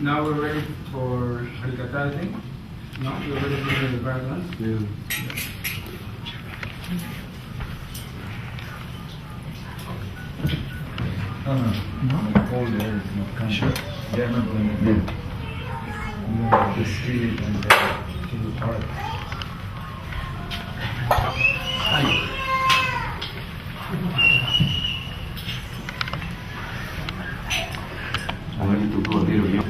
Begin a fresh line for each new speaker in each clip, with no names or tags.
now we're ready for Harikatha, I think. No, we're ready for the Balaram.
Yeah. No. All there is not coming.
Sure.
They are not going to do. You have to steal it and steal the part.
Ahora tú puedo decir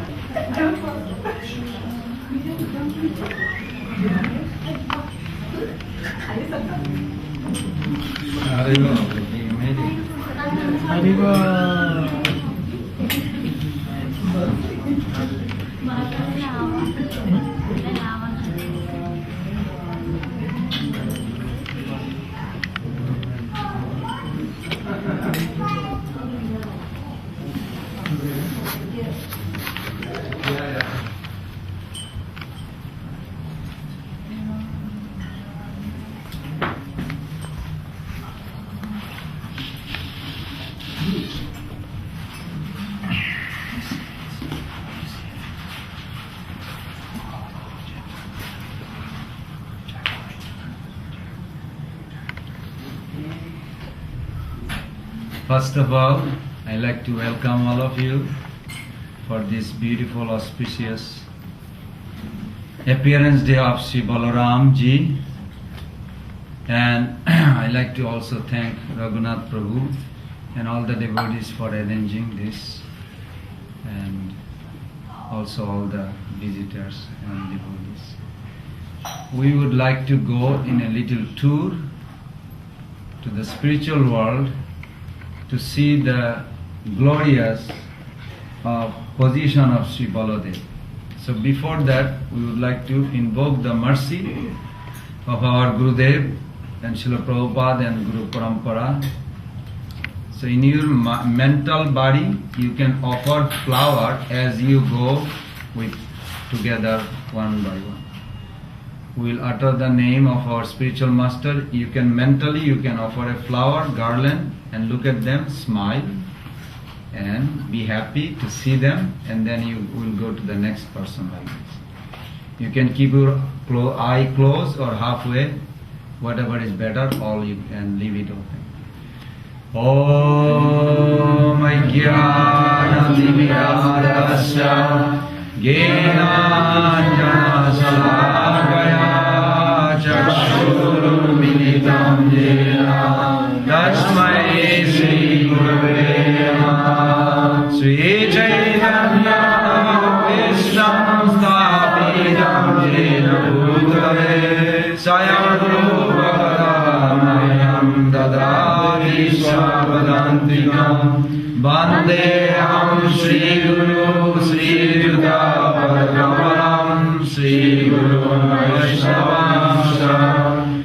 First of all, I'd like to welcome all of you for this beautiful, auspicious appearance day of Sri Balaram ji. And I'd like to also thank Raghunath Prabhu and all the devotees for arranging this, and also all the visitors and devotees. We would like to go in a little tour to the spiritual world to see the glorious position of Sri Baladev. So before that, we would like to invoke the mercy of our Gurudev and Srila Prabhupada and Guru Parampara. So in your mental body, you can offer flower as you go with together one by one. We will utter the name of our spiritual master. You can mentally, you can offer a flower, garland, and look at them, smile, and be happy to see them, and then you will go to the next person like this. You can keep your eye closed or halfway, whatever is better, all you can leave it open. Om Ajnana-timirandasya Jnana Salakaya Chakshurumilitam Jena Tasmai Sri Gurave Namaha Sri Chaitanya Vishnam Sthapitam Jena Bhutale Sayam Rupakadamayam Dadadi Svadantikam Vandeham Sri Guru Sri Yuta Paramaram Sri Guru Vaishnavamsa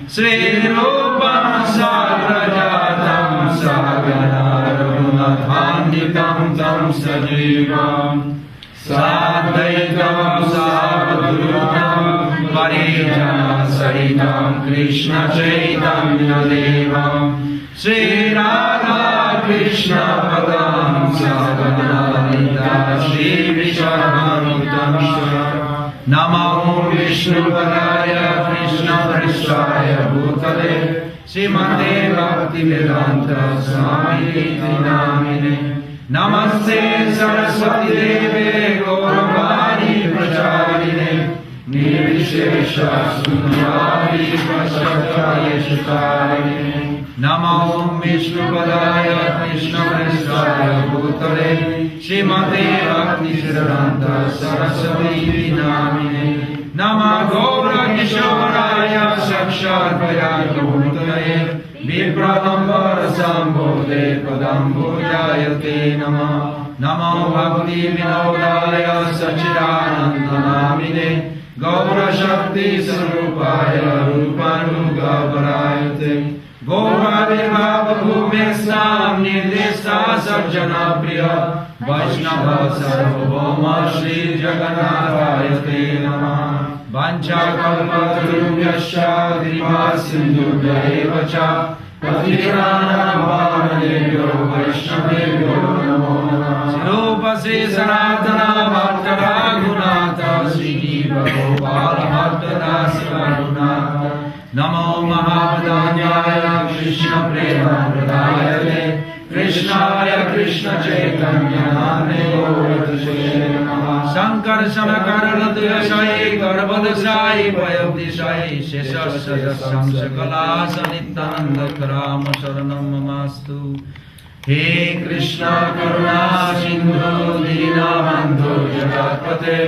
Sri Rupam Sagrajatam Sagana Raghunathandikam Tam Sajivam Sadvaitam Savadrutam Parijana Sahitam Krishna Chaitanya Devam Sri Radha Krishna Padam Saganalita Shri Vishwanutam Namo Vishnu Padaya Krishna Prishaya Bhutale Srimate Bhaktivedanta Swami Namine Namaste Saraswati Deve Gauravani Pracharine Nirvishesha Sunyadi Prasakaya Shakarine Namo Vishnu Padaya Krishna Prishaya Bhutale Srimate Bhaktivedanta Saraswati Namine Nama Gaura Kishoraya Saksharvaya Bhutale Viprahambara Sambhode Padambhujayate Nama Namo Bhakti Vinodaya Sachidananda Namine Gaura Shakti Sarupaya Rupanugavarayate Gaura Vibhava Bhumesnam Nirdista Sarjana Priya Vaishnava Sarvabhauma Shri Jagannathayate Namah Vancha Kalpatarubhyascha Kripa Sindhubhya eva cha Patitanam Pavanebhyo Vaishnavebhyo Namo Namah Sirupa Sri Sanatana Bhattara Shankar Shanakara Duyashai Garbhadashai Payabdishai Sheshasya Samshakala Sanitananda Karama Sharanam Mamastu. He Krishna Karuna Sindhu Dinabandhu Jagatpate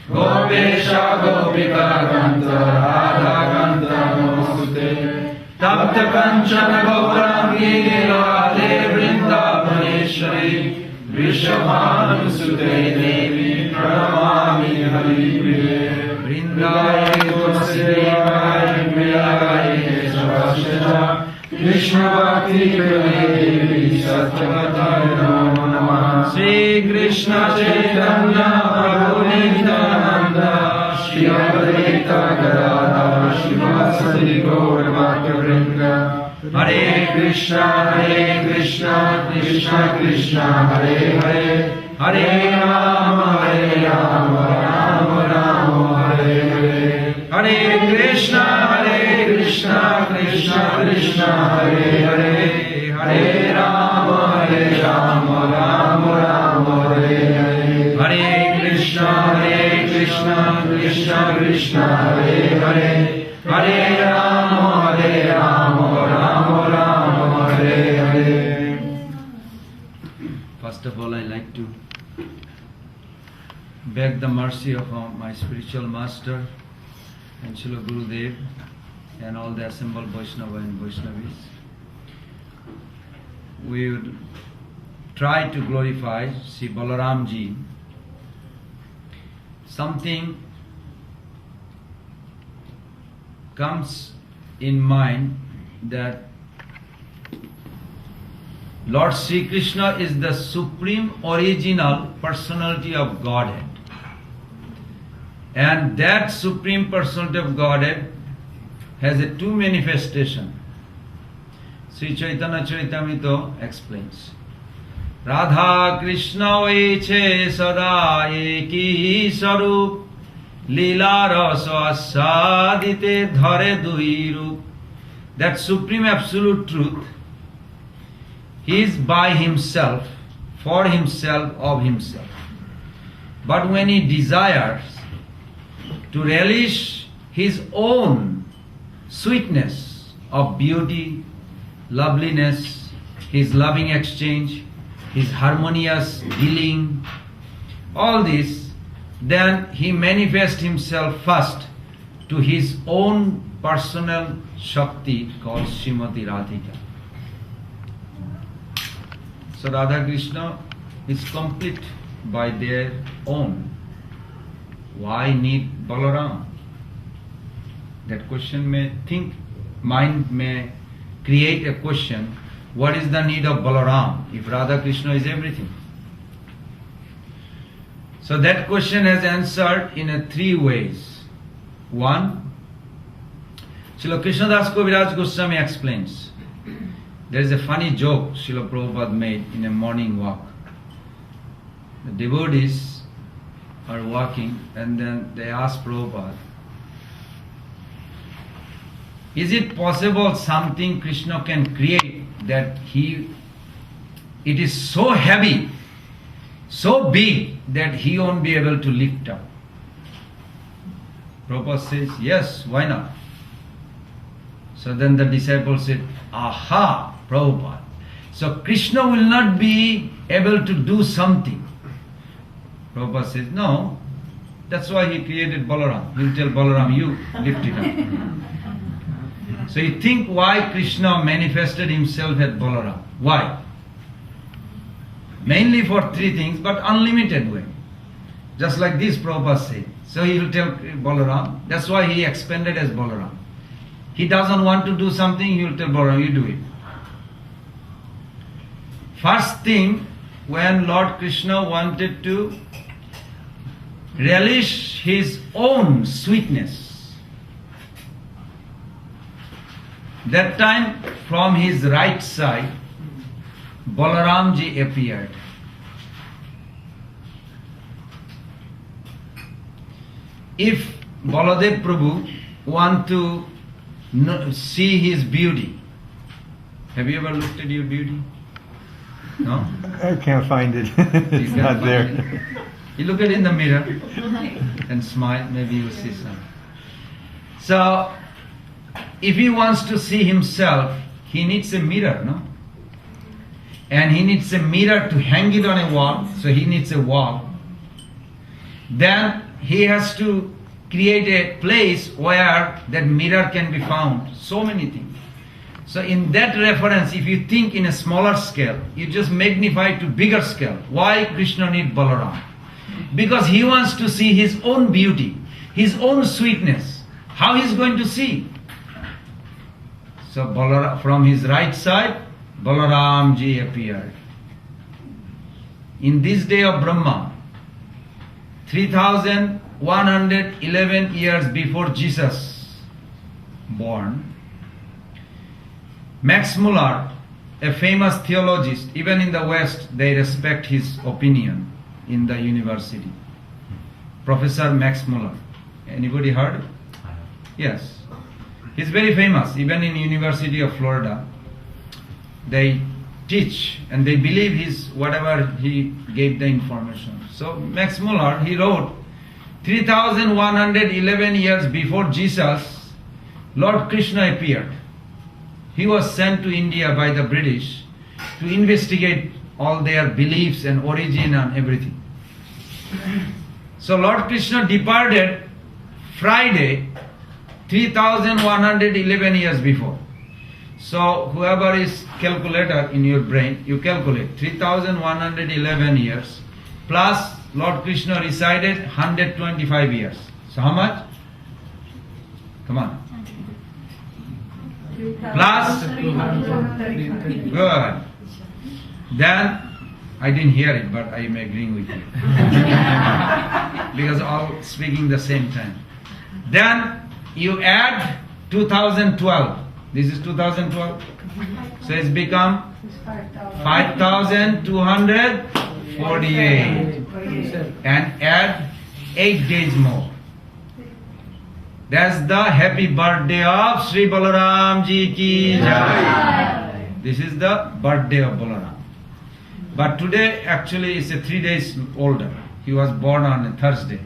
Gopesha Gopika Kanta Radha Kanta Namostute Tapta Kanchana Gaurangi Radhe Vrindavaneshwari Vrishabhanusute Devi Pranamami Haripriye Vrindaye Tulsi Devai Priyaye Savasya Krishna Bhakti Devi Satyavadaya Namo Namah Shri Krishna Chaitanya Prabhu Nityananda Shri Advaita Gadadhar Shivasati Gaur Bhakta Vrinda Hare Krishna Krishna Krishna Hare Hare Hare Rama Rama Hare Hare Hare Krishna Krishna Krishna Hare Hare Hare Rama Rama Hare Hare Hare Krishna Krishna Hare Hare Hare Rama Rama Hare Hare. First of all, I like to beg the mercy of my spiritual master and Srila Gurudev and all the assembled Vaishnava and Vaishnavis. We would try to glorify Sri Balaram ji. Something comes in mind that Lord Sri Krishna is the supreme original personality of Godhead. And that supreme personality of Godhead has a two manifestation. Sri Chaitanya Charitamrita explains. Radha Krishna Veche Sada Eki Sarup Lila Rasa Asadite Dhare Dui Rup. That supreme absolute truth, he is by himself, for himself, of himself. But when he desires to relish his own sweetness of beauty, loveliness, his loving exchange, his harmonious dealing, all this, then he manifests himself first to his own personal Shakti called Srimati Radhika. So Radha Krishna is complete by their own. Why need Balaram? That question mind may create a question, what is the need of Balaram if Radha Krishna is everything? So that question has answered in three ways. One, Srila Krishnadas Kaviraj Goswami explains. There is a funny joke Srila Prabhupada made in a morning walk. The devotees are walking and then they ask Prabhupada, is it possible something Krishna can create that it is so heavy, so big that he won't be able to lift up? Prabhupada says, yes, why not? So then the disciple said, aha, Prabhupada. So Krishna will not be able to do something. Prabhupada says, no, that's why he created Balaram. He will tell Balaram, you lift it up. So you think why Krishna manifested himself as Balaram? Why? Mainly for three things, but unlimited way. Just like this Prabhupada said. So he will tell Balaram, that's why he expanded as Balaram. He doesn't want to do something, he will tell Balaram, you do it. First thing, when Lord Krishna wanted to relish his own sweetness, that time from his right side, Balaramji appeared. If Baladev Prabhu want to see his beauty, have you ever looked at your beauty? No?
I can't find it. It's not there.
You look at it in the mirror and smile, maybe you see some. So, if he wants to see himself, he needs a mirror, no? And he needs a mirror to hang it on a wall, so he needs a wall. Then he has to create a place where that mirror can be found. So many things. So in that reference, if you think in a smaller scale, you just magnify to bigger scale. Why Krishna need Balaram? Because he wants to see his own beauty, his own sweetness. How he is going to see? So Balaram, from his right side, Balaram ji appeared. In this day of Brahma, 3111 years before Jesus born, Max Muller, a famous theologist, even in the West, they respect his opinion in the university. Professor Max Muller. Anybody heard? Yes. He's very famous, even in University of Florida. They teach and they believe his whatever he gave the information. So Max Muller, he wrote, 3111 years before Jesus, Lord Krishna appeared. He was sent to India by the British to investigate all their beliefs and origin and everything. So Lord Krishna departed Friday, 3111 years before. So whoever is calculator in your brain, you calculate 3111 years plus Lord Krishna resided 125 years. So how much? Come on. Plus? Good. Then, I didn't hear it, but I am agreeing with you. Because all speaking the same time. Then, you add 2012. This is 2012. So it's become 5,248. And add 8 days more. That's the happy birthday of Sri Balaram Ji ki Jai. This is the birthday of Balaram. But today actually is a 3 days older. He was born on a Thursday.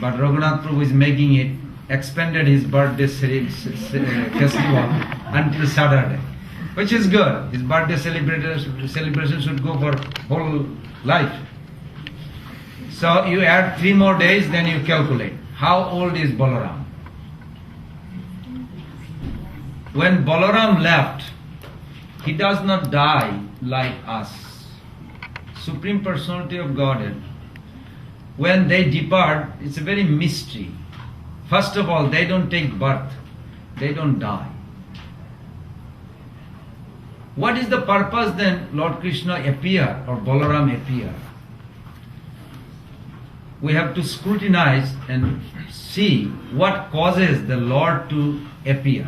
But Raghunath Prabhu is making it, expanded his birthday festival until Saturday. Which is good. His birthday celebration should go for whole life. So you add 3 more days, then you calculate. How old is Balaram? When Balaram left, he does not die like us. Supreme Personality of Godhead, when they depart, it's a very mystery. First of all, they don't take birth. They don't die. What is the purpose then Lord Krishna appear or Balaram appear? We have to scrutinize and see what causes the Lord to appear.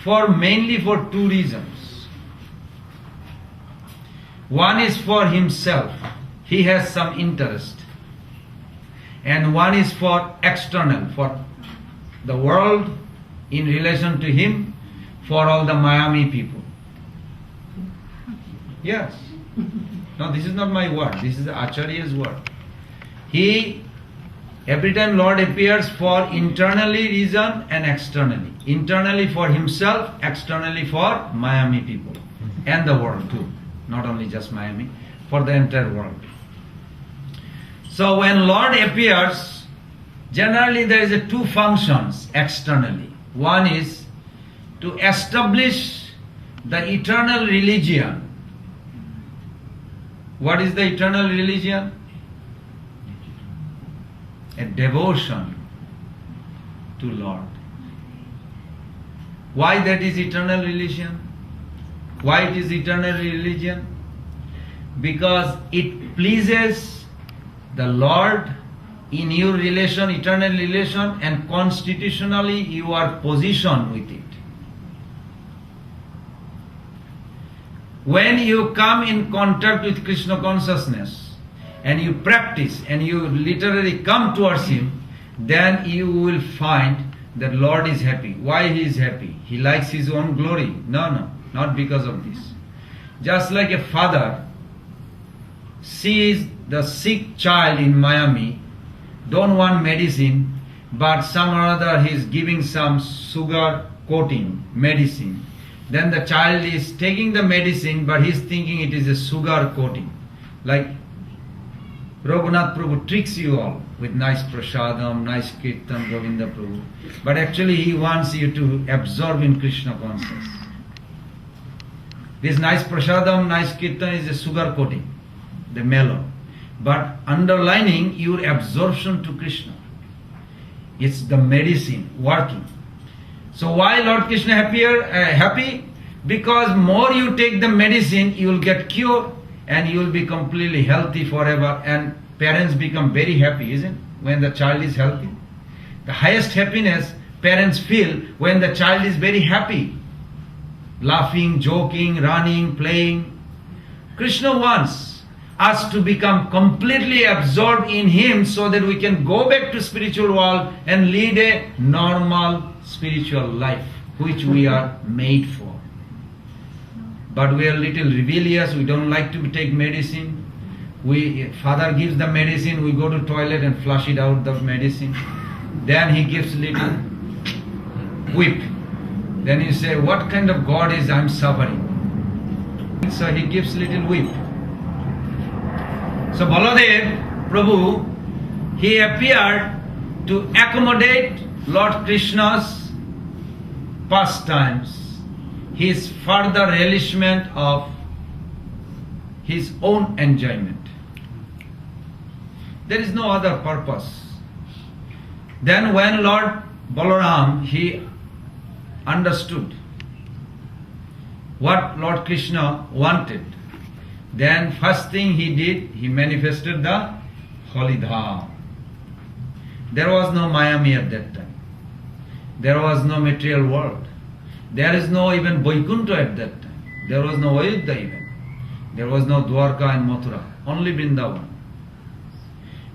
Mainly for 2 reasons. One is for himself. He has some interest. And one is for external, for the world in relation to him, for all the Miami people. Yes. No, this is not my word. This is Acharya's word. Every time Lord appears for internally reason and externally. Internally for himself, externally for Miami people. And the world too. Not only just Miami, for the entire world. So when Lord appears, generally there is 2 functions externally. One is to establish the eternal religion. What is the eternal religion? A devotion to Lord. Why that is eternal religion? Why it is eternal religion? Because it pleases the Lord in your relation, eternal relation, and constitutionally you are positioned with it. When you come in contact with Krishna consciousness and you practice and you literally come towards him, then you will find that Lord is happy. Why he is happy? He likes his own glory. No, not because of this. Just like a father sees the sick child in Miami, don't want medicine, but some or other he is giving some sugar coating medicine. Then the child is taking the medicine, but he is thinking it is a sugar coating. Like Raghunath Prabhu tricks you all with nice prasadam, nice kirtan, Govinda Prabhu. But actually he wants you to absorb in Krishna consciousness. This nice prasadam, nice kirtan is a sugar coating, the melon. But underlining your absorption to Krishna. It's the medicine working. So why Lord Krishna happy? Because more you take the medicine, you will get cured and you will be completely healthy forever, and parents become very happy, isn't it? When the child is healthy. The highest happiness parents feel when the child is very happy. Laughing, joking, running, playing. Krishna wants us to become completely absorbed in Him so that we can go back to spiritual world and lead a normal spiritual life which we are made for. But we are little rebellious, we don't like to take medicine. Father gives the medicine, we go to toilet and flush it out, the medicine. Then he gives little whip. Then you say, what kind of God is I'm suffering? So he gives little whip. So Baladev Prabhu, he appeared to accommodate Lord Krishna's pastimes, his further relishment of his own enjoyment. There is no other purpose. Then when Lord Balaram, he understood what Lord Krishna wanted, then first thing he did, he manifested the holy dham. There was no Miami at that time. There was no material world. There is no even Vaikuntha at that time. There was no Ayodhya even. There was no Dwarka and Mathura. Only Vrindavan.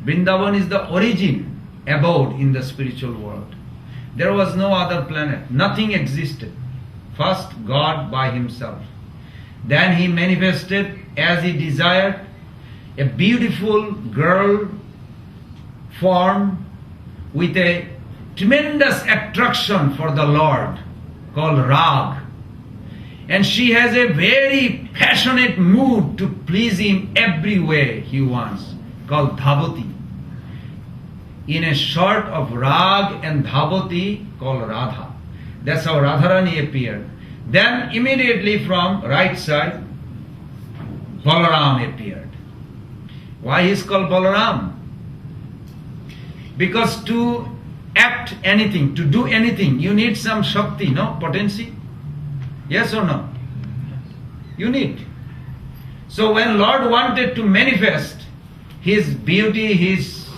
Vrindavan is the origin, abode in the spiritual world. There was no other planet. Nothing existed. First, God by Himself. Then He manifested as He desired, a beautiful girl form with a tremendous attraction for the Lord called Radha. And she has a very passionate mood to please Him every way He wants, called Dhavati. In a sort of rag and Dhavati called Radha. That's how Radharani appeared. Then immediately from right side, Balaram appeared. Why he is called Balaram? Because to act anything, to do anything, you need some Shakti, no? Potency? Yes or no? You need. So when Lord wanted to manifest His beauty, His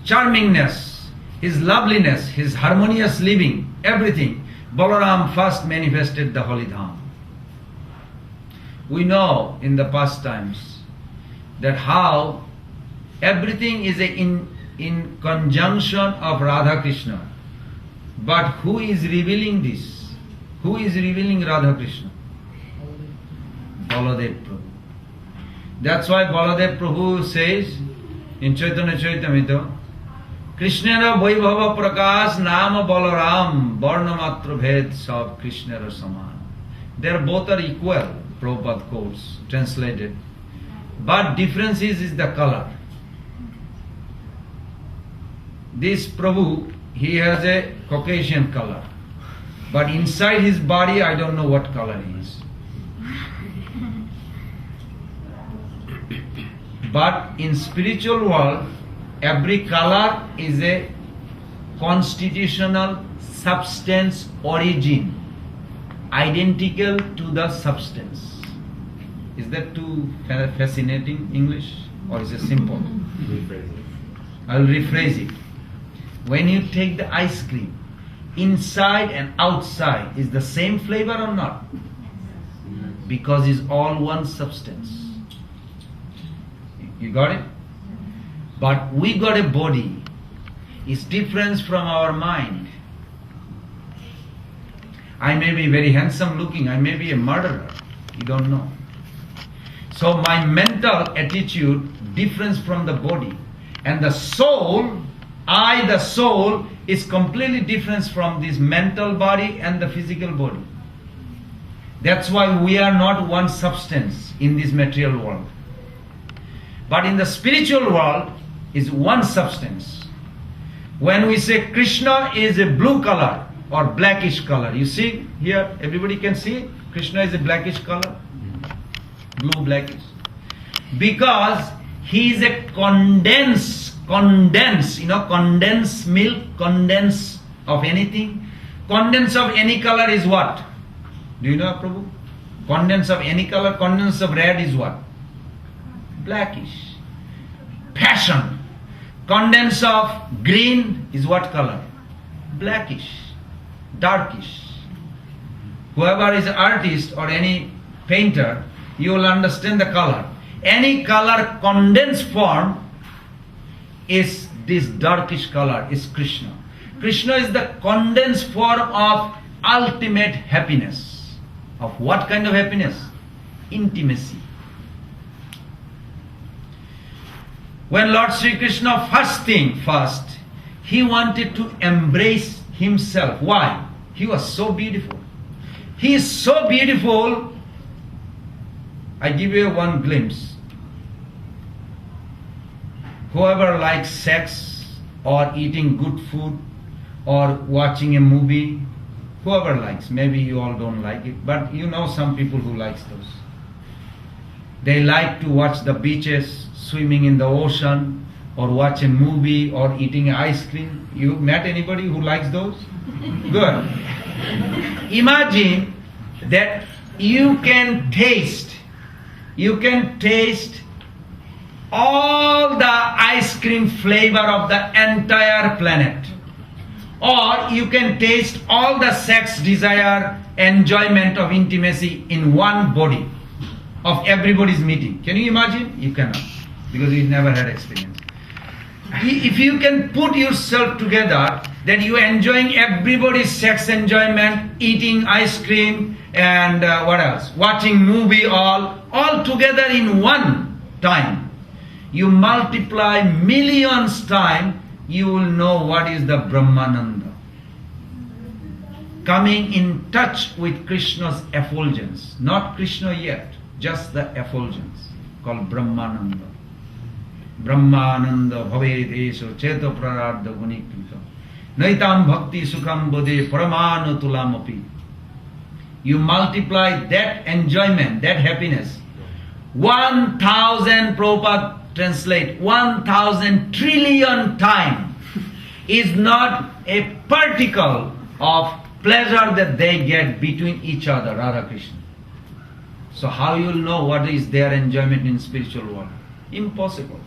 charmingness, His loveliness, His harmonious living, everything, Balaram first manifested the holy dham. We know in the past times that how everything is in conjunction of Radha Krishna. But who is revealing this? Who is revealing Radha Krishna? Baladev Prabhu. That's why Baladev Prabhu says in Chaitanya Charitamrita, Krishnara Vaibhava Prakash Nama Balaram Varna Matra Bhed Sab Krishnara Saman. They both are equal, Prabhupada quotes, translated. But difference is the color. This Prabhu, he has a Caucasian color. But inside his body, I don't know what color he is. But in spiritual world, every color is a constitutional substance origin, identical to the substance. Is that too fascinating English, or is it simple?
Rephrase it.
I'll rephrase it. When you take the ice cream, inside and outside is the same flavor or not? Because it's all one substance. You got it? But we got a body. It's different from our mind. I may be very handsome looking, I may be a murderer. You don't know. So So my mental attitude different from the body. And the soul, the soul, is completely different from this mental body and the physical body. That's why we are not one substance in this material world. But in the spiritual world is one substance. When we say Krishna is a blue color or blackish color, you see here, everybody can see it? Krishna is a blackish color, blue blackish. Because he is a condensed milk, condense of anything. Condense of any color is what? Do you know, Prabhu? Condense of any color, condense of red is what? Blackish. Passion. Condense of green is what color? Blackish. Darkish. Whoever is an artist or any painter, you will understand the color. Any color condensed form is this darkish color, is Krishna. Krishna is the condensed form of ultimate happiness. Of what kind of happiness? Intimacy. When Lord Sri Krishna first, he wanted to embrace himself. Why? He was so beautiful. He is so beautiful. I give you one glimpse. Whoever likes sex or eating good food or watching a movie, whoever likes, maybe you all don't like it, but you know some people who likes those. They like to watch the beaches, swimming in the ocean, or watch a movie or eating ice cream. You met anybody who likes those? Good. Imagine that you can taste all the ice cream flavor of the entire planet. Or you can taste all the sex, desire, enjoyment of intimacy in one body of everybody's meeting. Can you imagine? You cannot, because you never had experience. If you can put yourself together that you are enjoying everybody's sex enjoyment, eating ice cream, and what else? Watching movie all together in one time. You multiply millions time, you will know what is the Brahmananda. Coming in touch with Krishna's effulgence. Not Krishna yet, just the effulgence called Brahmananda. Brahmananda bhavet esho cheto prarardha gunikrita naitam bhakti sukham bodhe paramanu tulamapi. You multiply that enjoyment, that happiness. 1,000, Prabhupada translate, 1,000 trillion time is not a particle of pleasure that they get between each other, Radha Krishna. So how you will know what is their enjoyment in spiritual world? Impossible.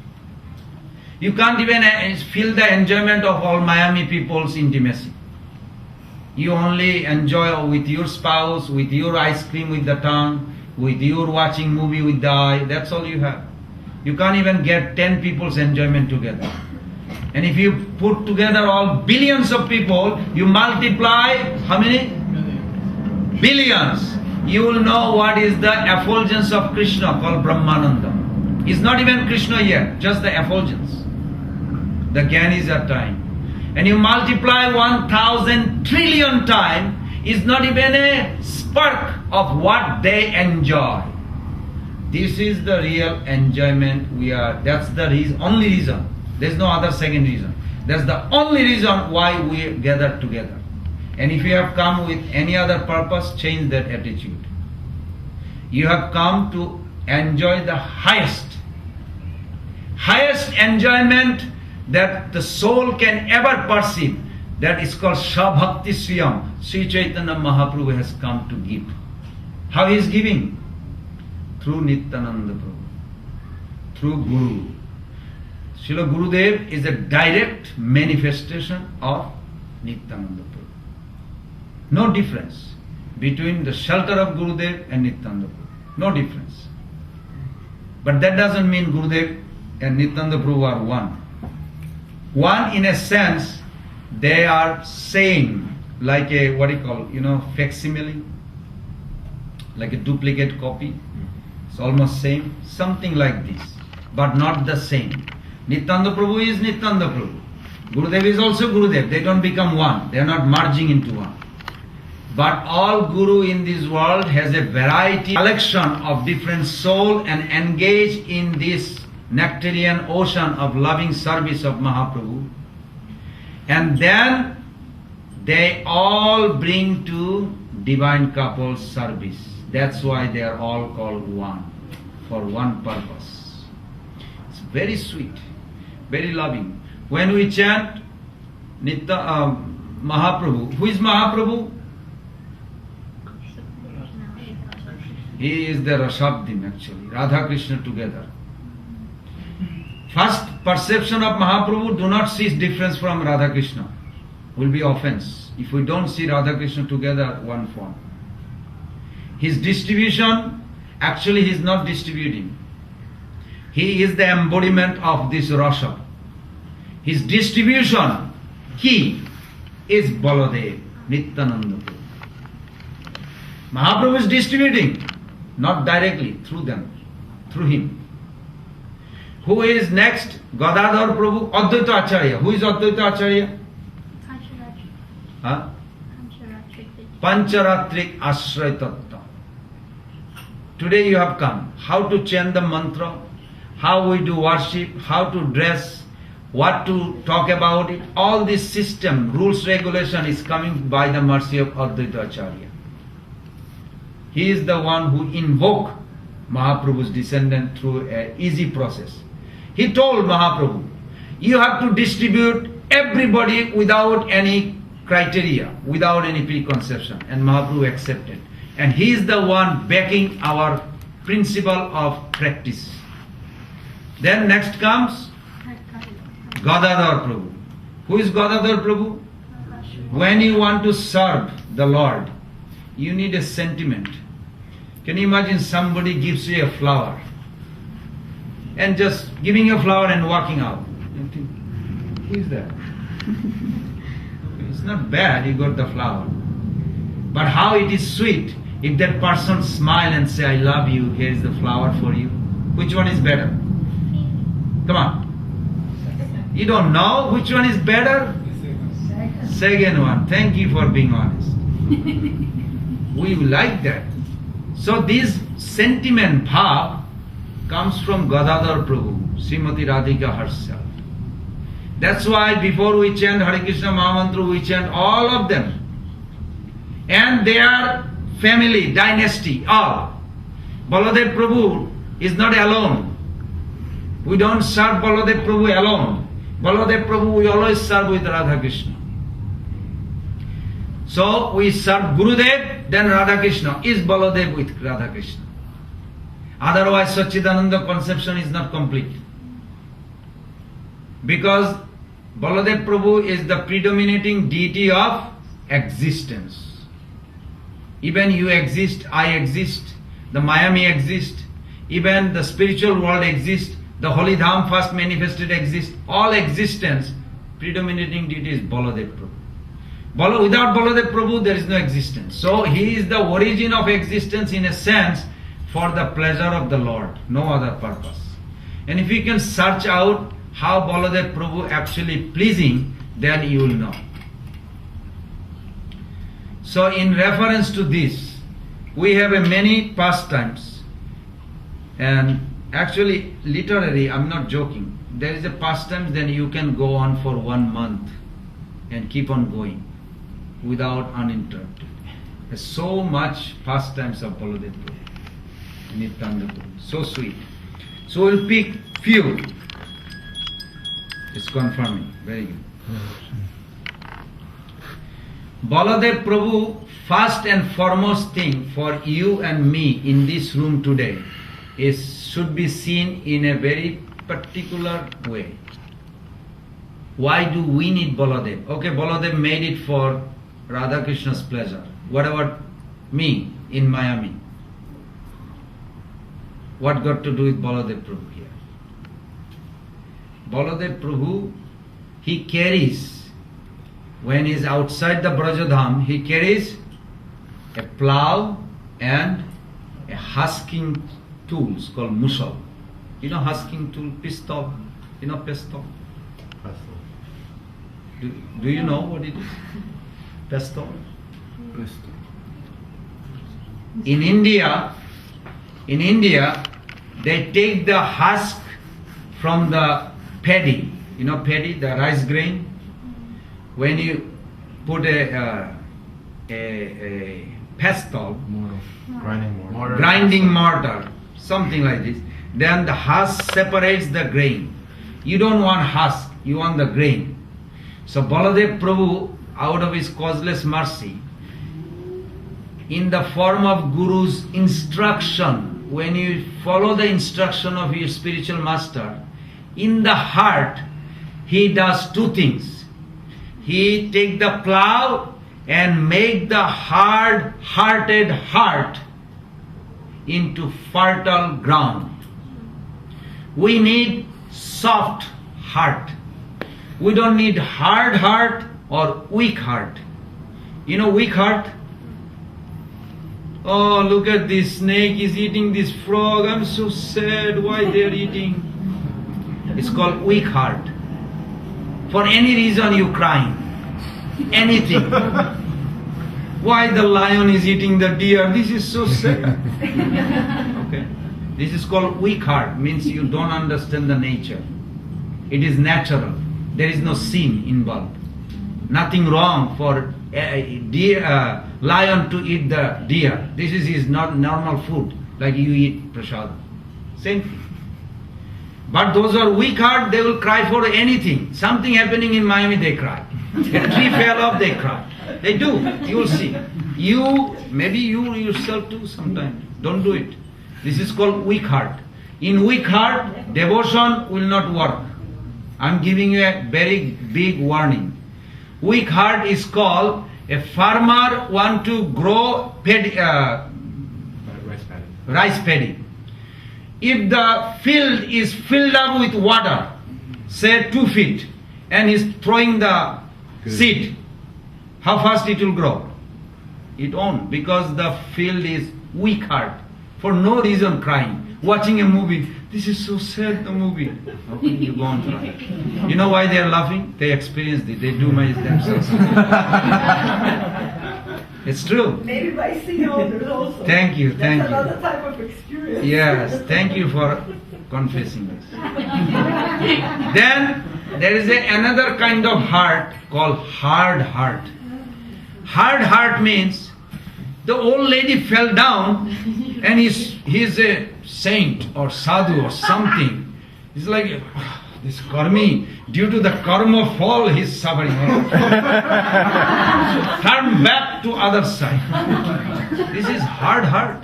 You can't even feel the enjoyment of all Miami people's intimacy. You only enjoy with your spouse, with your ice cream with the tongue, with your watching movie with the eye. That's all you have. You can't even get 10 people's enjoyment together. And if you put together all billions of people, you multiply how many? Billions. You will know what is the effulgence of Krishna called Brahmananda. It's not even Krishna yet, just the effulgence. The Gyanis are time. And you multiply 1,000 trillion time, is not even a spark of what they enjoy. This is the real enjoyment that's the only reason. There's no other second reason. That's the only reason why we gather together. And if you have come with any other purpose, change that attitude. You have come to enjoy the highest enjoyment that the soul can ever perceive. That is called Shabhakti Swayam. Sri Chaitanya Mahaprabhu has come to give. How he is giving? Through Nityananda Prabhu, through Guru. Srila Gurudev is a direct manifestation of Nityananda Prabhu. No difference between the shelter of Gurudev and Nityananda Prabhu. No difference. But that doesn't mean Gurudev and Nityananda Prabhu are one. One in a sense, they are saying like a, what do you call, facsimile, like a duplicate copy. It's almost same, something like this, but not the same. Nityananda Prabhu is Nityananda Prabhu. Gurudev is also Gurudev. They don't become one. They are not merging into one. But all Guru in this world has a variety, collection of different soul and engage in this nectarian ocean of loving service of Mahaprabhu. And then they all bring to divine couple service. That's why they are all called one, for one purpose. It's very sweet, very loving. When we chant Mahaprabhu, who is Mahaprabhu? He is the Rashabdim actually, Radha Krishna together. First perception of Mahaprabhu, do not see difference from Radha Krishna. Will be offense if we don't see Radha Krishna together one form. His distribution, actually he is not distributing. He is the embodiment of this rasa. His distribution, he is Baladev, Nityananda Prabhu. Mahaprabhu is distributing, not directly, through them, through him. Who is next? Gadadhar Prabhu, Advaita Acharya. Who is Advaita Acharya? Huh? Pancharatrik Ashray Tattva. Today you have come. How to chant the mantra, how we do worship, how to dress, what to talk about it. All this system, rules, regulation is coming by the mercy of Advaita Acharya. He is the one who invoked Mahaprabhu's descendant through an easy process. He told Mahaprabhu, you have to distribute everybody without any criteria, without any preconception. And Mahaprabhu accepted. And he is the one backing our principle of practice. Then next comes Gadadhar Prabhu. Who is Gadadhar Prabhu? When you want to serve the Lord, you need a sentiment. Can you imagine somebody gives you a flower and just giving you a flower and walking out? You think, who is that? It's not bad, you got the flower. But how it is sweet if that person smile and say, I love you, here is the flower for you. Which one is better? Come on. You don't know which one is better? Second one. Thank you for being honest. We like that. So this sentiment, bhav, comes from Gadadhar Prabhu, Srimati Radhika herself. That's why before we chant Hare Krishna Mahamantra, we chant all of them. And they are family, dynasty, all. Baladev Prabhu is not alone. We don't serve Baladev Prabhu alone. Baladev Prabhu we always serve with Radha Krishna. So we serve Gurudev, then Radha Krishna. Is Baladev with Radha Krishna? Otherwise Satchidananda conception is not complete. Because Baladev Prabhu is the predominating deity of existence. Even you exist, I exist, the Miami exists, even the spiritual world exists, the Holy Dham first manifested exists, all existence, predominating deity is Baladev Prabhu. Without Baladev Prabhu there is no existence. So he is the origin of existence in a sense for the pleasure of the Lord, no other purpose. And if you can search out how Baladev Prabhu actually pleasing, then you will know. So in reference to this, we have many pastimes, and actually literally, I'm not joking, there is a pastime then you can go on for 1 month and keep on going without uninterrupted. There's so much pastimes of Baladev Prabhu, Nityananda Prabhu, so sweet. So we'll pick few. It's confirming, very good. Baladev Prabhu, first and foremost thing for you and me in this room today should be seen in a very particular way. Why do we need Baladev? Okay, Baladev made it for Radha Krishna's pleasure. What about me in Miami? What got to do with Baladev Prabhu here? Baladev Prabhu, he carries, when he is outside the Brajadham, he carries a plough and a husking tools called mushal. You know husking tool, pistol. You know pistol? Do you know what it is? Pistol. In India, they take the husk from the paddy. You know paddy, the rice grain. When you put a pestle, grinding mortar, something like this, then the husk separates the grain. You don't want husk, you want the grain. So Baladev Prabhu, out of his causeless mercy, in the form of Guru's instruction, when you follow the instruction of your spiritual master, in the heart, he does two things. He take the plow and make the hard-hearted heart into fertile ground. We need soft heart. We don't need hard heart or weak heart. You know weak heart? Oh, look at this snake is eating this frog. I'm so sad. Why they're eating? It's called weak heart. For any reason you crying. Anything. Why the lion is eating the deer? This is so sad. Okay. This is called weak heart. Means you don't understand the nature. It is natural. There is no sin involved. Nothing wrong for a lion to eat the deer. This is his not normal food, like you eat prasad. Same thing. But those who are weak heart, they will cry for anything. Something happening in Miami, they cry. A tree fell off, they cry. They do. You will see. Maybe you yourself too sometimes. Don't do it. This is called weak heart. In weak heart, devotion will not work. I'm giving you a very big warning. Weak heart is called a farmer want to grow rice paddy. If the field is filled up with water, say 2 feet, and he's throwing the seed, how fast it will grow? It won't, because the field is weak heart. For no reason crying. Watching a movie, this is so sad, the movie. How can you go on crying? You know why they are laughing? They experienced it. They do it themselves. It's true.
Maybe by seeing others also.
Thank you, thank you.
That's another type of experience.
Yes, thank you for confessing this. Then there is another kind of heart called hard heart. Hard heart means the old lady fell down and he's a saint or sadhu or something. He's like, this karmi, due to the karma fall, he's suffering. Turn back to other side. This is hard heart.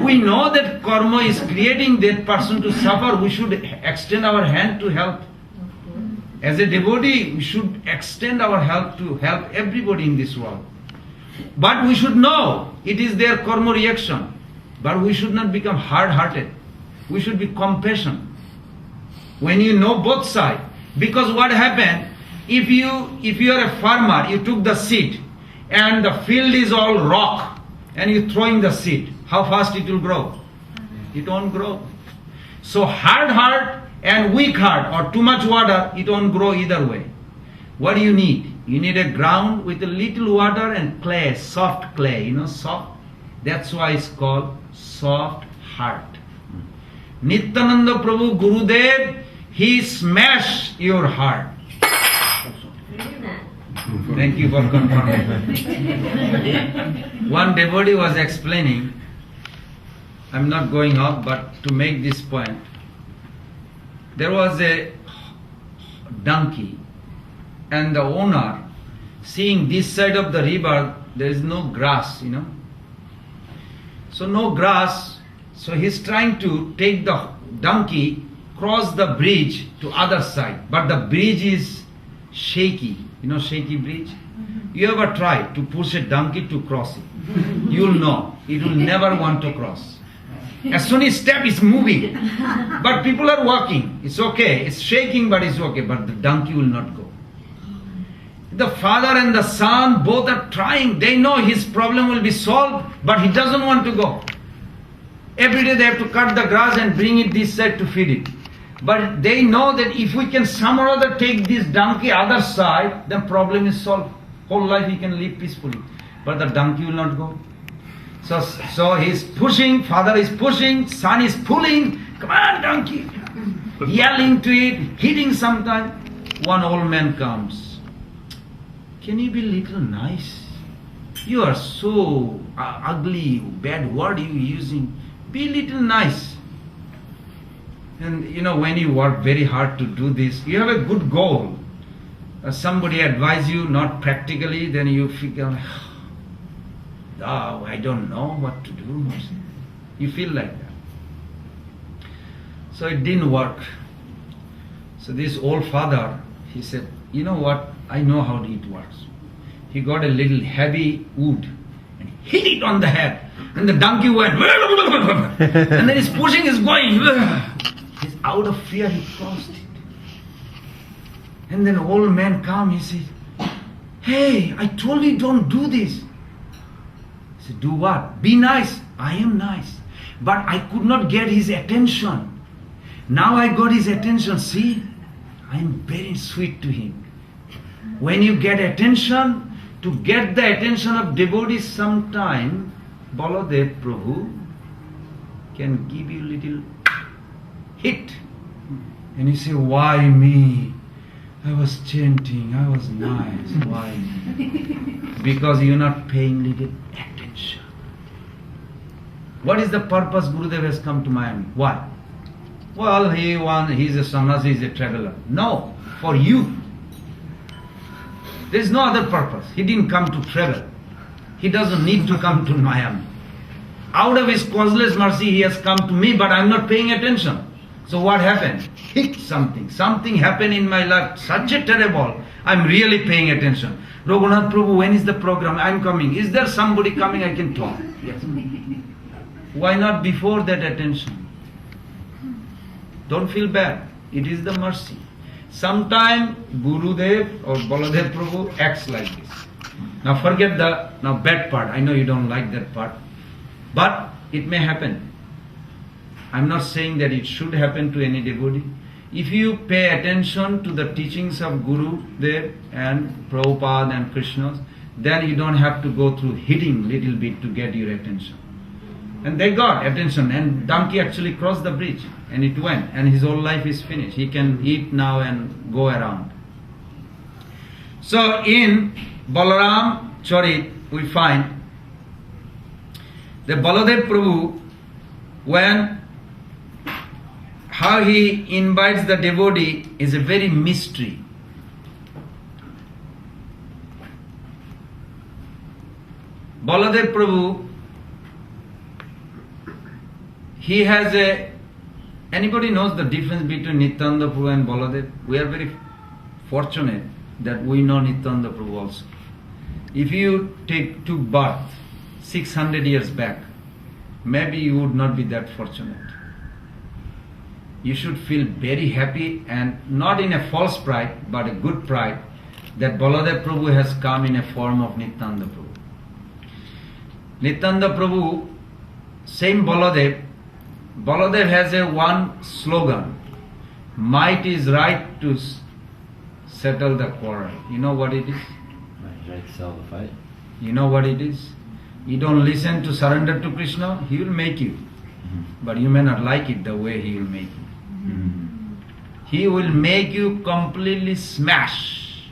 We know that karma is creating that person to suffer. We should extend our hand to help. As a devotee, we should extend our help to help everybody in this world. But we should know it is their karma reaction. But we should not become hard-hearted. We should be compassionate. When you know both sides. Because what happened, if you are a farmer, you took the seed and the field is all rock and you're throwing the seed, how fast it will grow? It won't grow. So hard heart and weak heart or too much water, it won't grow either way. What do you need? You need a ground with a little water and clay, soft clay, soft. That's why it's called soft heart. Nityananda Prabhu Gurudev, he smashed your heart. Thank you for confirming. One devotee was explaining, I'm not going up, but to make this point, there was a donkey and the owner, seeing this side of the river, there is no grass, So no grass, so he's trying to take the donkey, cross the bridge to other side. But the bridge is shaky, shaky bridge. You ever try to push a donkey to cross it? You'll know, it will never want to cross. As soon as step is moving, but people are walking, it's okay, it's shaking but it's okay, but the donkey will not go. The father and the son both are trying, they know his problem will be solved, but he doesn't want to go. Every day they have to cut the grass and bring it this side to feed it. But they know that if we can somehow or other take this donkey other side, then problem is solved. Whole life he can live peacefully. But the donkey will not go. So he's pushing, father is pushing, son is pulling. Come on, donkey! Yelling to it, hitting sometime. One old man comes. Can you be little nice? You are so ugly, bad word you using. Be little nice. And when you work very hard to do this, you have a good goal. Somebody advise you not practically, then you feel, oh, I don't know what to do. You feel like that. So it didn't work. So this old father, he said, you know what, I know how it works. He got a little heavy wood and hit it on the head. And the donkey went, and then he's pushing, he's going. He's out of fear, he crossed it. And then old man come, he said, hey, I told you don't do this. He said, do what? Be nice. I am nice. But I could not get his attention. Now I got his attention. See, I am very sweet to him. When you get attention, to get the attention of devotees sometime, Baladev Prabhu can give you little hit. And you say, why me? I was chanting, I was nice. Why me? Because you're not paying little attention. What is the purpose Gurudev has come to Miami? Why? Well, he's a sannyasi, he's a traveler. No, for you. There is no other purpose. He didn't come to travel. He doesn't need to come to Miami. Out of his causeless mercy, he has come to me, but I'm not paying attention. So what happened? Hit something. Something happened in my life. Such a terrible. I'm really paying attention. Raghunath Prabhu, when is the program? I'm coming. Is there somebody coming I can talk? Yes. Why not before that attention? Don't feel bad. It is the mercy. Sometime Gurudev or Baladev Prabhu acts like this. Now forget the bad part. I know you don't like that part. But it may happen. I'm not saying that it should happen to any devotee. If you pay attention to the teachings of Gurudev and Prabhupada and Krishna, then you don't have to go through hitting little bit to get your attention. And they got attention, and donkey actually crossed the bridge and it went, and his whole life is finished. He can eat now and go around. So in Balaram Charit we find that Baladev Prabhu, how he invites the devotee is a very mystery. Baladev Prabhu, he has anybody knows the difference between Nityananda Prabhu and Baladev? We are very fortunate that we know Nityananda Prabhu also. If you took birth 600 years back, maybe you would not be that fortunate. You should feel very happy, and not in a false pride, but a good pride, that Baladev Prabhu has come in a form of Nityananda Prabhu. Nityananda Prabhu, same Baladev has a one slogan: might is right to settle the quarrel. You know what it is?
Right to settle the fight.
You know what it is? You don't listen to surrender to Krishna, he will make you. But you may not like it the way he will make you. He will make you completely smash.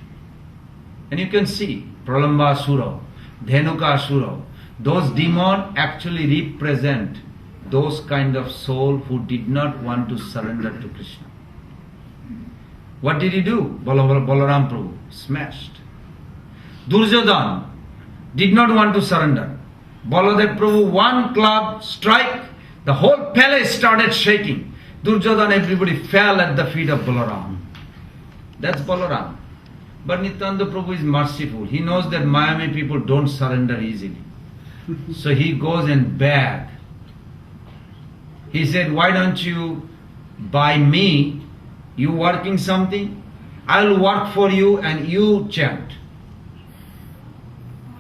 And you can see Pralamba Asura, Dhenuka Asura, those demons actually represent those kind of soul who did not want to surrender to Krishna. What did he do? Balaram Prabhu smashed. Duryodhana did not want to surrender. Baladev Prabhu, one club strike, the whole palace started shaking. Duryodhana, everybody fell at the feet of Balaram. That's Balaram. But Nityananda Prabhu is merciful. He knows that Miami people don't surrender easily. So he goes and begged. He said, why don't you buy me? You working something? I'll work for you and you chant.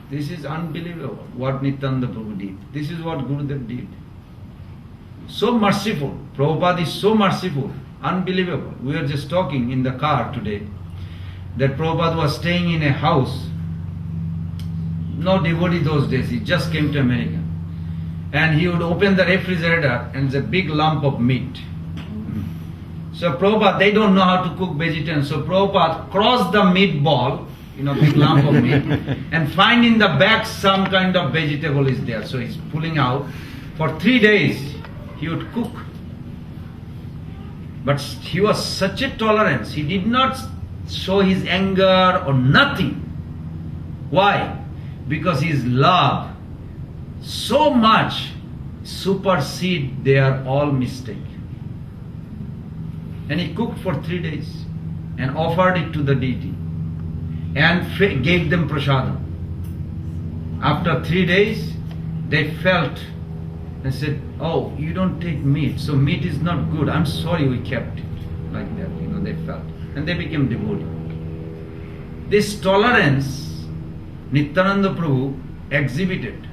This is unbelievable what Nityananda Prabhu did. This is what Gurudev did. So merciful. Prabhupada is so merciful. Unbelievable. We were just talking in the car today that Prabhupada was staying in a house. No devotee those days. He just came to America. And he would open the refrigerator and there's a big lump of meat. So Prabhupada, they don't know how to cook vegetarian. So Prabhupada crossed the meatball, big lump of meat, and find in the back some kind of vegetable is there. So he's pulling out. For 3 days, he would cook. But he was such a tolerance. He did not show his anger or nothing. Why? Because his love so much supersede their all mistake. And he cooked for 3 days and offered it to the deity and gave them prasadam. After 3 days, they felt and said, "Oh, you don't take meat, so meat is not good. I'm sorry we kept it." Like that, they felt. And they became devotee. This tolerance, Nityananda Prabhu exhibited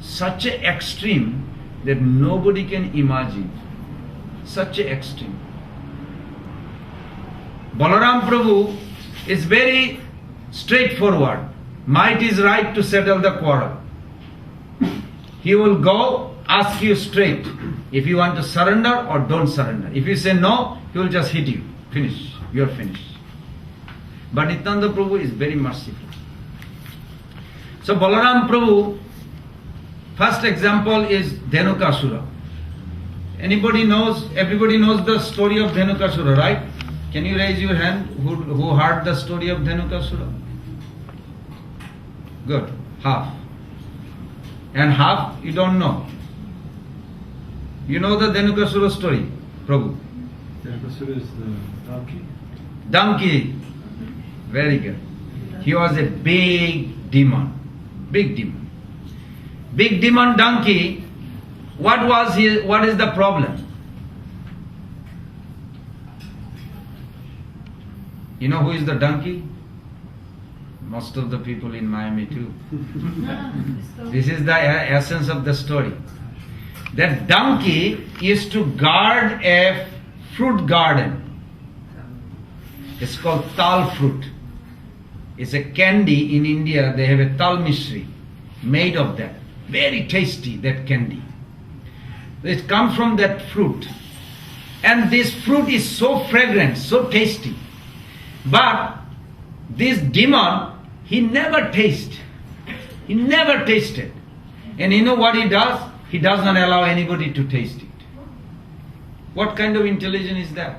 such an extreme that nobody can imagine. Such an extreme. Balaram Prabhu is very straightforward. Might is right to settle the quarrel. He will go ask you straight if you want to surrender or don't surrender. If you say no, he will just hit you. Finish. You are finished. But Nityananda Prabhu is very merciful. So Balaram Prabhu, first example is Dhenukasura. Everybody knows the story of Dhenukasura, right? Can you raise your hand who heard the story of Dhenukasura? Good. Half. And half you don't know. You know the Dhenukasura story, Prabhu?
Dhenukasura is the donkey.
Donkey. Very good. He was a big demon. Big demon. Big demon donkey. What is the problem? You know who is the donkey? Most of the people in Miami too. This is the essence of the story. That donkey used to guard a fruit garden. It's called tal fruit. It's a candy in India. They have a tal mishri made of that. Very tasty, that candy. It comes from that fruit. And this fruit is so fragrant, so tasty. But this demon, he never tasted. He never tasted. And you know what he does? He does not allow anybody to taste it. What kind of intelligence is that?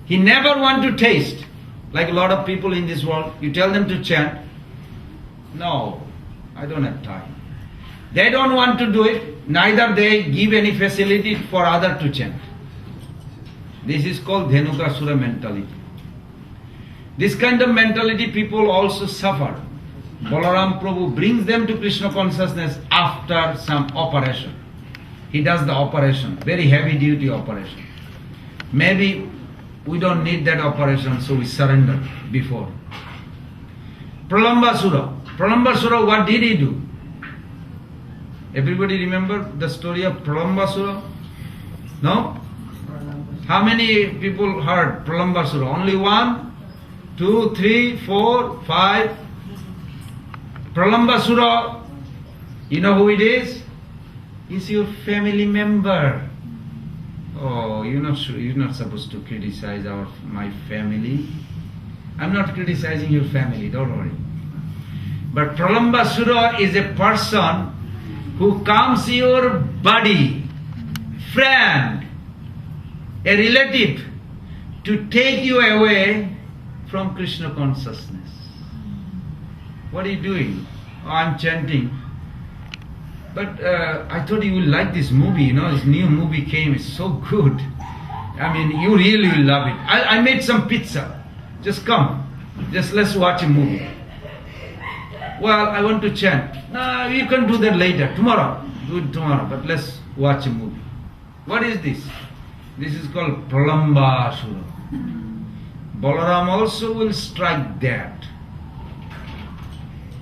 He never want to taste. Like a lot of people in this world, you tell them to chant. No, I don't have time. They don't want to do it, neither they give any facility for others to chant. This is called Dhenukasura mentality. This kind of mentality people also suffer. Balaram Prabhu brings them to Krishna consciousness after some operation. He does the operation, very heavy duty operation. Maybe we don't need that operation, so we surrender before. Pralambasura, what did he do? Everybody remember the story of Pralambasura? No? How many people heard Pralambasura? Only 1, 2, 3, 4, 5. Pralambasura, you know who it is? It's your family member. Oh, you're not supposed to criticize my family. I'm not criticizing your family, don't worry. But Pralambasura is a person who comes your buddy, friend, a relative, to take you away from Krishna consciousness. What are you doing? Oh, I'm chanting. But I thought you will like this movie, this new movie came, it's so good. I mean, you really will love it. I made some pizza. Just come. Just let's watch a movie. Well, I want to chant. No, you can do that later, tomorrow. Do it tomorrow, but let's watch a movie. What is this? This is called Pralambasura. Balaram also will strike that.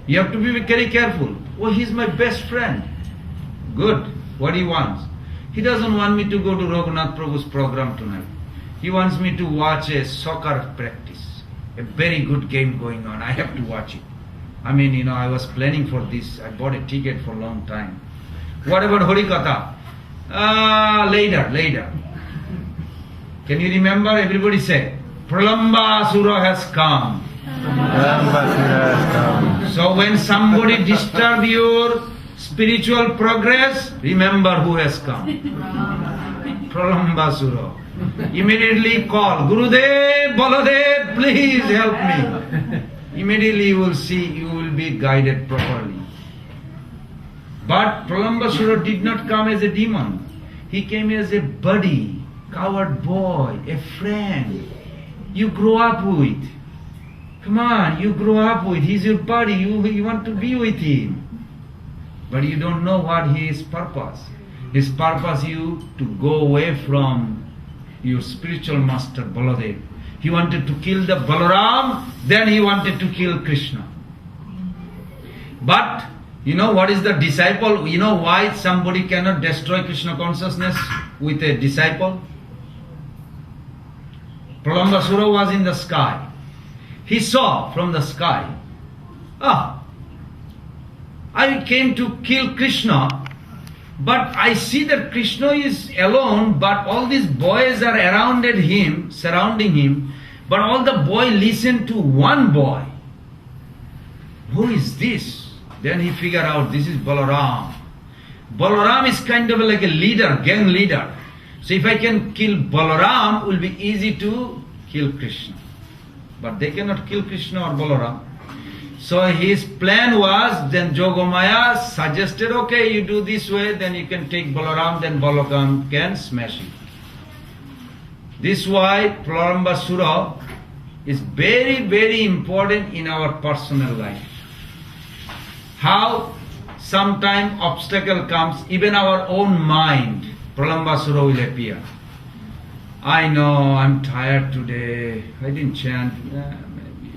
You have to be very careful. Oh, he's my best friend. Good. What he wants? He doesn't want me to go to Raghunath Prabhu's program tonight. He wants me to watch a soccer practice. A very good game going on. I have to watch it. I mean, I was planning for this. I bought a ticket for a long time. What about Harikatha? Later. Can you remember? Everybody say, Pralamba Asura has come. So when somebody disturbs your spiritual progress, remember who has come. Pralamba Asura. Immediately call, Gurudev, Baladev, please help me. Immediately you will see, you will be guided properly. But Pralambasura did not come as a demon. He came as a buddy, coward boy, a friend. You grow up with. Come on, you grow up with. He's your buddy. You want to be with him. But you don't know what his purpose. His purpose is to go away from your spiritual master Baladev. He wanted to kill the Balaram, then he wanted to kill Krishna. But what is the disciple? Why somebody cannot destroy Krishna consciousness with a disciple? Pralambasura was in the sky. He saw from the sky, I came to kill Krishna, but I see that Krishna is alone, but all these boys are surrounding him, but all the boys listen to one boy. Who is this? Then he figured out this is Balaram. Balaram is kind of like a leader, gang leader. So if I can kill Balaram, it will be easy to kill Krishna. But they cannot kill Krishna or Balaram. So his plan was, then Jogomaya suggested, okay, you do this way, then you can take Balaram, then Balaram can smash it. This is why Pralambasura is very, very important in our personal life. How sometime obstacle comes, even our own mind, Pralambasura will appear. I know, I'm tired today, I didn't chant. Maybe.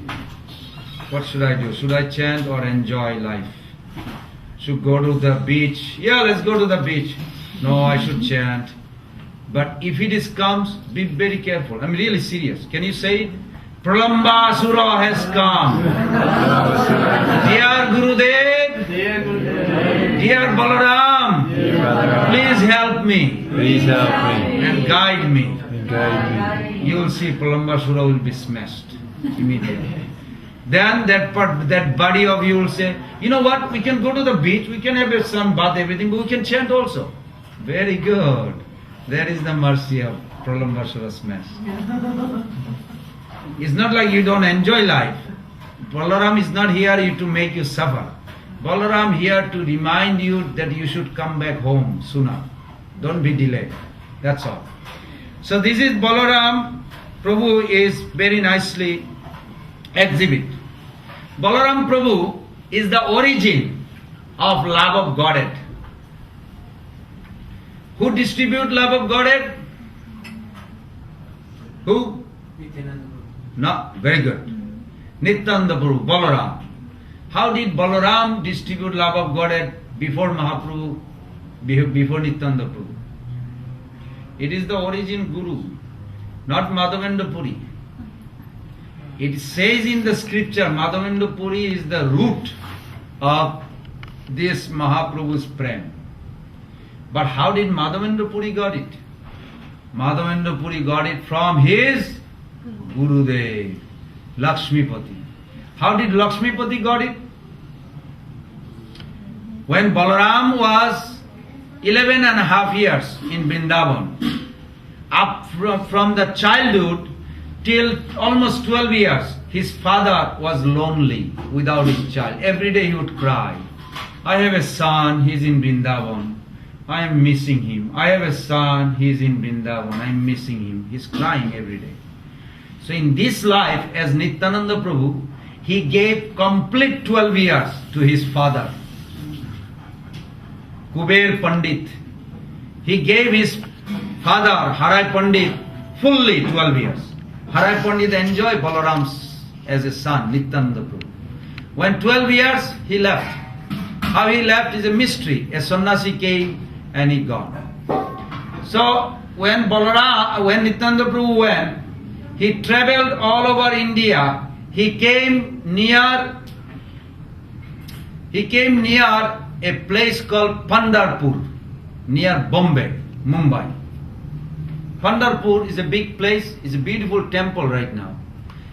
What should I do? Should I chant or enjoy life? Should go to the beach? Yeah, let's go to the beach. No, I should chant. But if it comes, be very careful. I'm really serious. Can you say it? Pralambasura has come. Dear Gurudev, dear Balaram, please help me. And guide me. You will see Pralambasura will be smashed immediately. Then that buddy of you will say, you know what, we can go to the beach, we can have a sun bath, everything, but we can chant also. Very good. That is the mercy of Pralambasura smash. It's not like you don't enjoy life. Balaram is not here to make you suffer. Balaram here to remind you that you should come back home sooner. Don't be delayed. That's all. So this is Balaram. Prabhu is very nicely exhibit. Balaram Prabhu is the origin of love of Godhead. Who distribute love of Godhead? Who? No, very good. Nityananda Prabhu, Balaram. How did Balaram distribute love of Godhead before Mahaprabhu, before Nityananda Prabhu? It is the origin Guru, not Madhavendra Puri. It says in the scripture, Madhavendra Puri is the root of this Mahaprabhu's prem. But how did Madhavendra Puri got it? Madhavendra Puri got it from his Gurudev, Lakshmipati. How did Lakshmipati got it? When Balaram was 11.5 years in Vrindavan, up from the childhood till almost 12 years, his father was lonely without his child. Every day he would cry. I have a son, he is in Vrindavan. I am missing him. I have a son, he is in Vrindavan. I am missing him. He is crying every day. So in this life, as Nityananda Prabhu, he gave complete 12 years to his father, Kuber Pandit. He gave his father, Harai Pandit, fully 12 years. Harai Pandit enjoyed Balaram as a son, Nityananda Prabhu. When 12 years, he left. How he left is a mystery. A sannyasi came and he gone. So when Nityananda Prabhu went, he traveled all over India. He came near a place called Pandharpur, near Bombay, Mumbai. Pandharpur is a big place, it's a beautiful temple right now.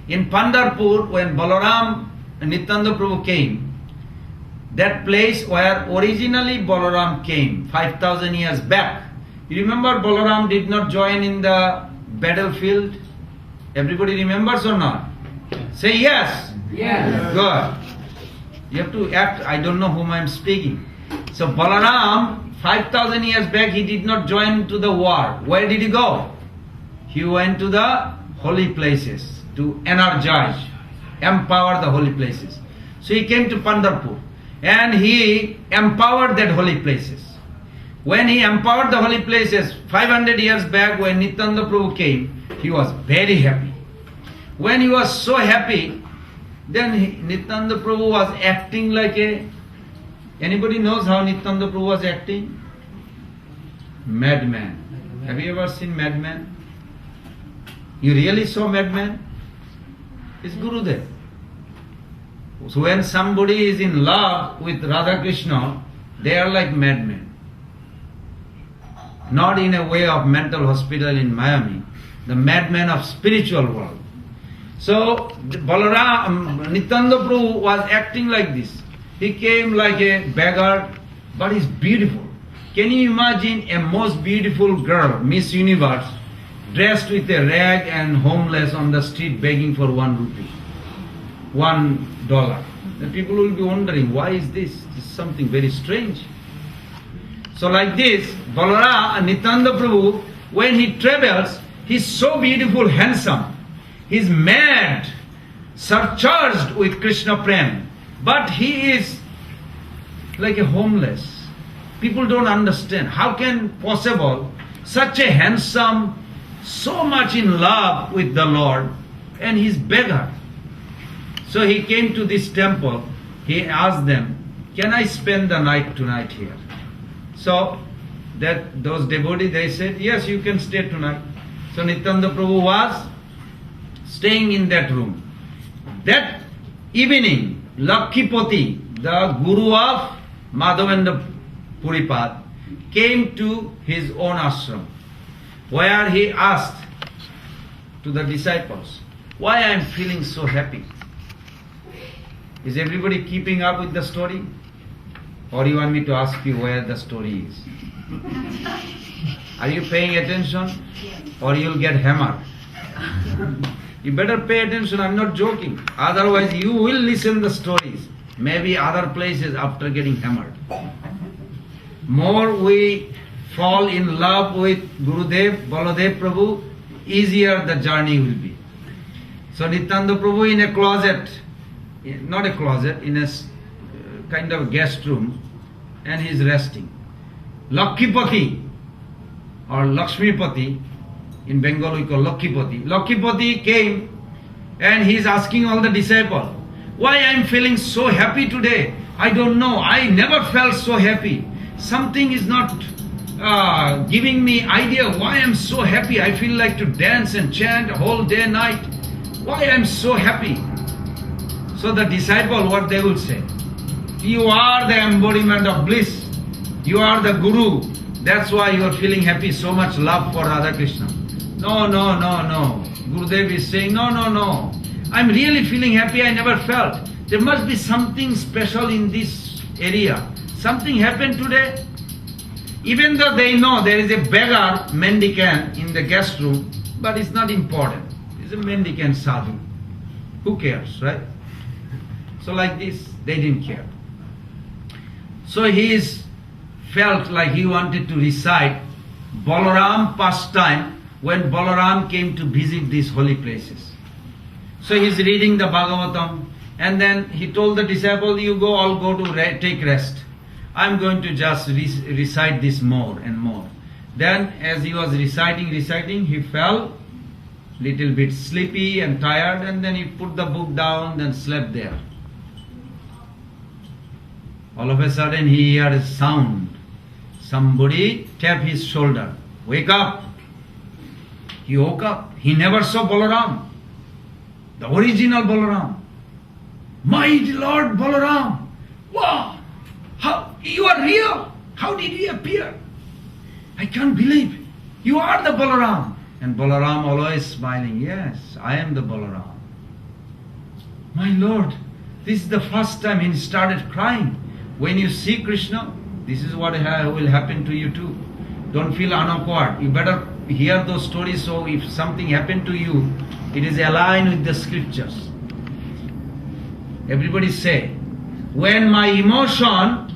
In Pandharpur, when Balaram and Nityananda Prabhu came, that place where originally Balaram came 5,000 years back. You remember Balaram did not join in the battlefield? Everybody remembers or not? Say yes.
Yes.
Good. You have to act, I don't know whom I am speaking. So Balaram, 5,000 years back, he did not join to the war. Where did he go? He went to the holy places to energize, empower the holy places. So he came to Pandharpur and he empowered that holy places. When he empowered the holy places 500 years back, when Nityananda Prabhu came, he was very happy. When he was so happy, then Nityananda Prabhu was acting like a... Anybody knows how Nityananda Prabhu was acting? Madman. Have you ever seen Madman? You really saw Madman? It's Gurudev. So when somebody is in love with Radha Krishna, they are like madmen. Not in a way of mental hospital in Miami, the madman of spiritual world. So Balaram, Nityananda Prabhu was acting like this. He came like a beggar, but he's beautiful. Can you imagine a most beautiful girl, Miss Universe, dressed with a rag and homeless on the street begging for 1 rupee, $1? The people will be wondering, why is this? This is something very strange. So like this, Balaram and Nityananda Prabhu, when he travels, he's so beautiful, handsome. He's mad, surcharged with Krishna Prem. But he is like a homeless. People don't understand. How can possible such a handsome, so much in love with the Lord, and he's beggar? So he came to this temple. He asked them, can I spend the night tonight here? So that those devotees, they said, yes, you can stay tonight. So Nityananda Prabhu was staying in that room. That evening, Lakkhipati, the guru of Madhavendra Puripad, came to his own ashram, where he asked to the disciples, why I am feeling so happy? Is everybody keeping up with the story? Or you want me to ask you where the story is? Are you paying attention? Or you'll get hammered? You better pay attention, I'm not joking. Otherwise you will listen the stories, maybe other places after getting hammered. More we fall in love with Gurudev, Baladev Prabhu, easier the journey will be. So Nityananda Prabhu in a closet, not a closet, in a kind of guest room, and he is resting. Lakkhipati or Lakshmipati, in Bengal we call Lakkhipati. Lakkhipati came and he is asking all the disciples, why I am feeling so happy today? I don't know, I never felt so happy. Something is not giving me idea why I am so happy. I feel like to dance and chant whole day night. Why I am so happy? So the disciple, what they will say? You are the embodiment of bliss. You are the Guru. That's why you are feeling happy, so much love for Radha Krishna. No. Gurudev is saying, no. I'm really feeling happy, I never felt. There must be something special in this area. Something happened today. Even though they know there is a beggar mendicant in the guest room, but it's not important. It's a mendicant sadhu. Who cares, right? So like this, they didn't care. So he felt like he wanted to recite Balaram pastime when Balaram came to visit these holy places. So he's reading the Bhagavatam, and then he told the disciple, you go, all go to take rest. I'm going to just recite this more and more. Then as he was reciting, he felt little bit sleepy and tired, and then he put the book down, then slept there. All of a sudden he heard a sound. Somebody tapped his shoulder. Wake up. He woke up. He never saw Balaram. The original Balaram. My Lord Balaram. Wow. How you are real. How did you appear? I can't believe. You are the Balaram. And Balaram always smiling. Yes, I am the Balaram. My Lord, this is the first time he started crying. When you see Krishna, this is what will happen to you too. Don't feel unawkward. You better hear those stories, so if something happened to you, it is aligned with the scriptures. Everybody say, when my emotion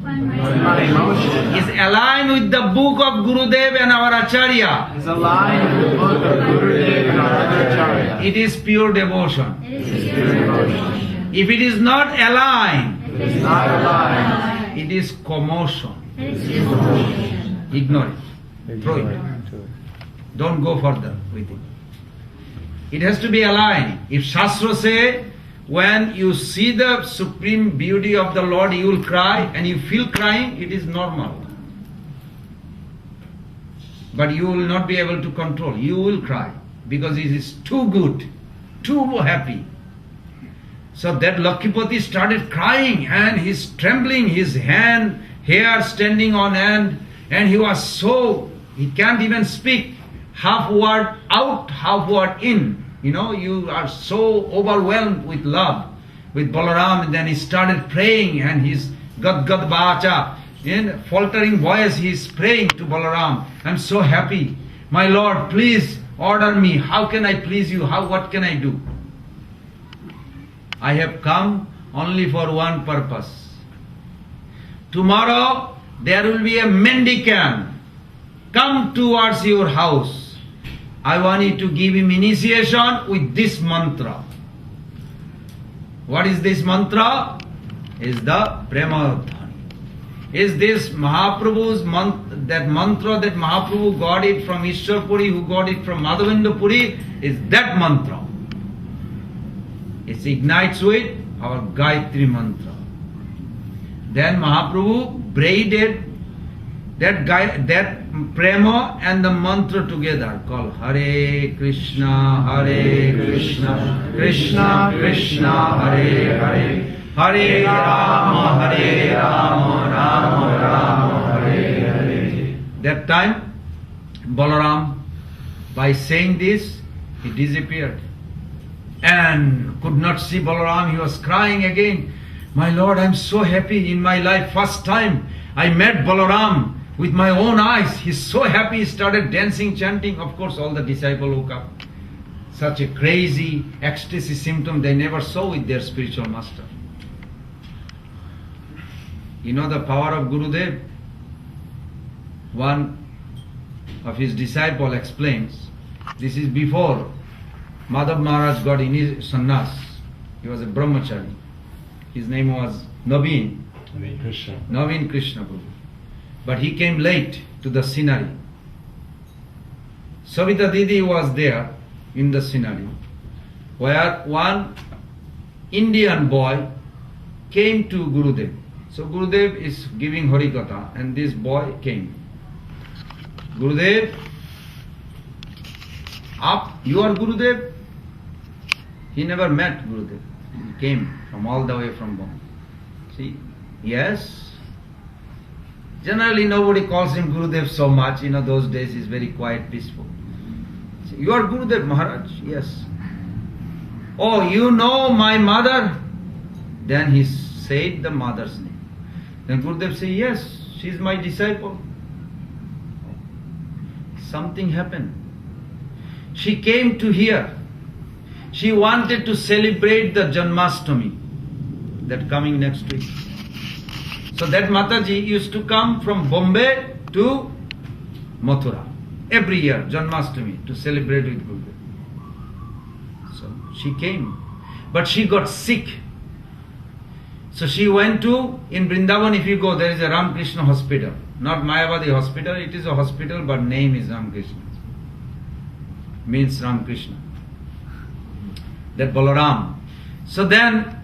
is aligned with the book of Gurudev and our Acharya,
Is aligned with the book of Gurudev and our Acharya.
it is pure devotion. If it is not aligned,
It is not aligned.
it is commotion. Ignore it. Throw it. Don't go further with it. It has to be aligned. If Shastra say, when you see the supreme beauty of the Lord, you will cry, and you feel crying, it is normal. But you will not be able to control. You will cry because it is too good, too happy. So that Lakshmipati started crying, and he's trembling, his hand, hair standing on end, and he was so, he can't even speak. Half word out, half word in. You know, you are so overwhelmed with love, with Balaram, and then he started praying, and his Gad Gad Vacha, in faltering voice, he is praying to Balaram. I'm so happy. My Lord, please order me. How can I please you? What can I do? I have come only for one purpose. Tomorrow there will be a mendicant come towards your house. I want you to give him initiation with this mantra. What is this mantra? Is the Premadhani. Is this Mahaprabhu's that mantra that Mahaprabhu got it from Ishwarpuri, who got it from Madhavendra Puri, is that mantra. It ignites with our Gayatri mantra. Then Mahaprabhu braided that prema and the mantra together, called Hare Krishna, Krishna Krishna, Hare Hare, Hare Rama, Rama Rama, Hare Hare. That time, Balaram, by saying this, he disappeared. And could not see Balaram. He was crying again. My Lord, I am so happy in my life. First time I met Balaram with my own eyes. He's so happy. He started dancing, chanting. Of course, all the disciples woke up. Such a crazy ecstasy symptom they never saw with their spiritual master. You know the power of Gurudev? One of his disciples explains, this is before Madhav Maharaj got in his sannyas. He was a brahmachari. His name was Naveen Krishna Prabhu. But he came late to the scenery. Savita Didi was there in the scenery, where one Indian boy came to Gurudev. So Gurudev is giving Harikatha, and this boy came. Gurudev, up, you are Gurudev? He never met Gurudev. He came from all the way from Bombay. See, yes. Generally nobody calls him Gurudev so much. You know, those days he's very quiet, peaceful. See, you are Gurudev Maharaj? Yes. Oh, you know my mother? Then he said the mother's name. Then Gurudev said, yes, she is my disciple. Something happened. She came to here. She wanted to celebrate the Janmashtami, that coming next week. So that Mataji used to come from Bombay to Mathura every year, Janmashtami, to celebrate with Gurudev. So she came, but she got sick. So she went to, in Vrindavan if you go, there is a Ramakrishna hospital. Not Mayavadi hospital, it is a hospital, but name is Ramakrishna. Means Ramakrishna. That Balaram. So then,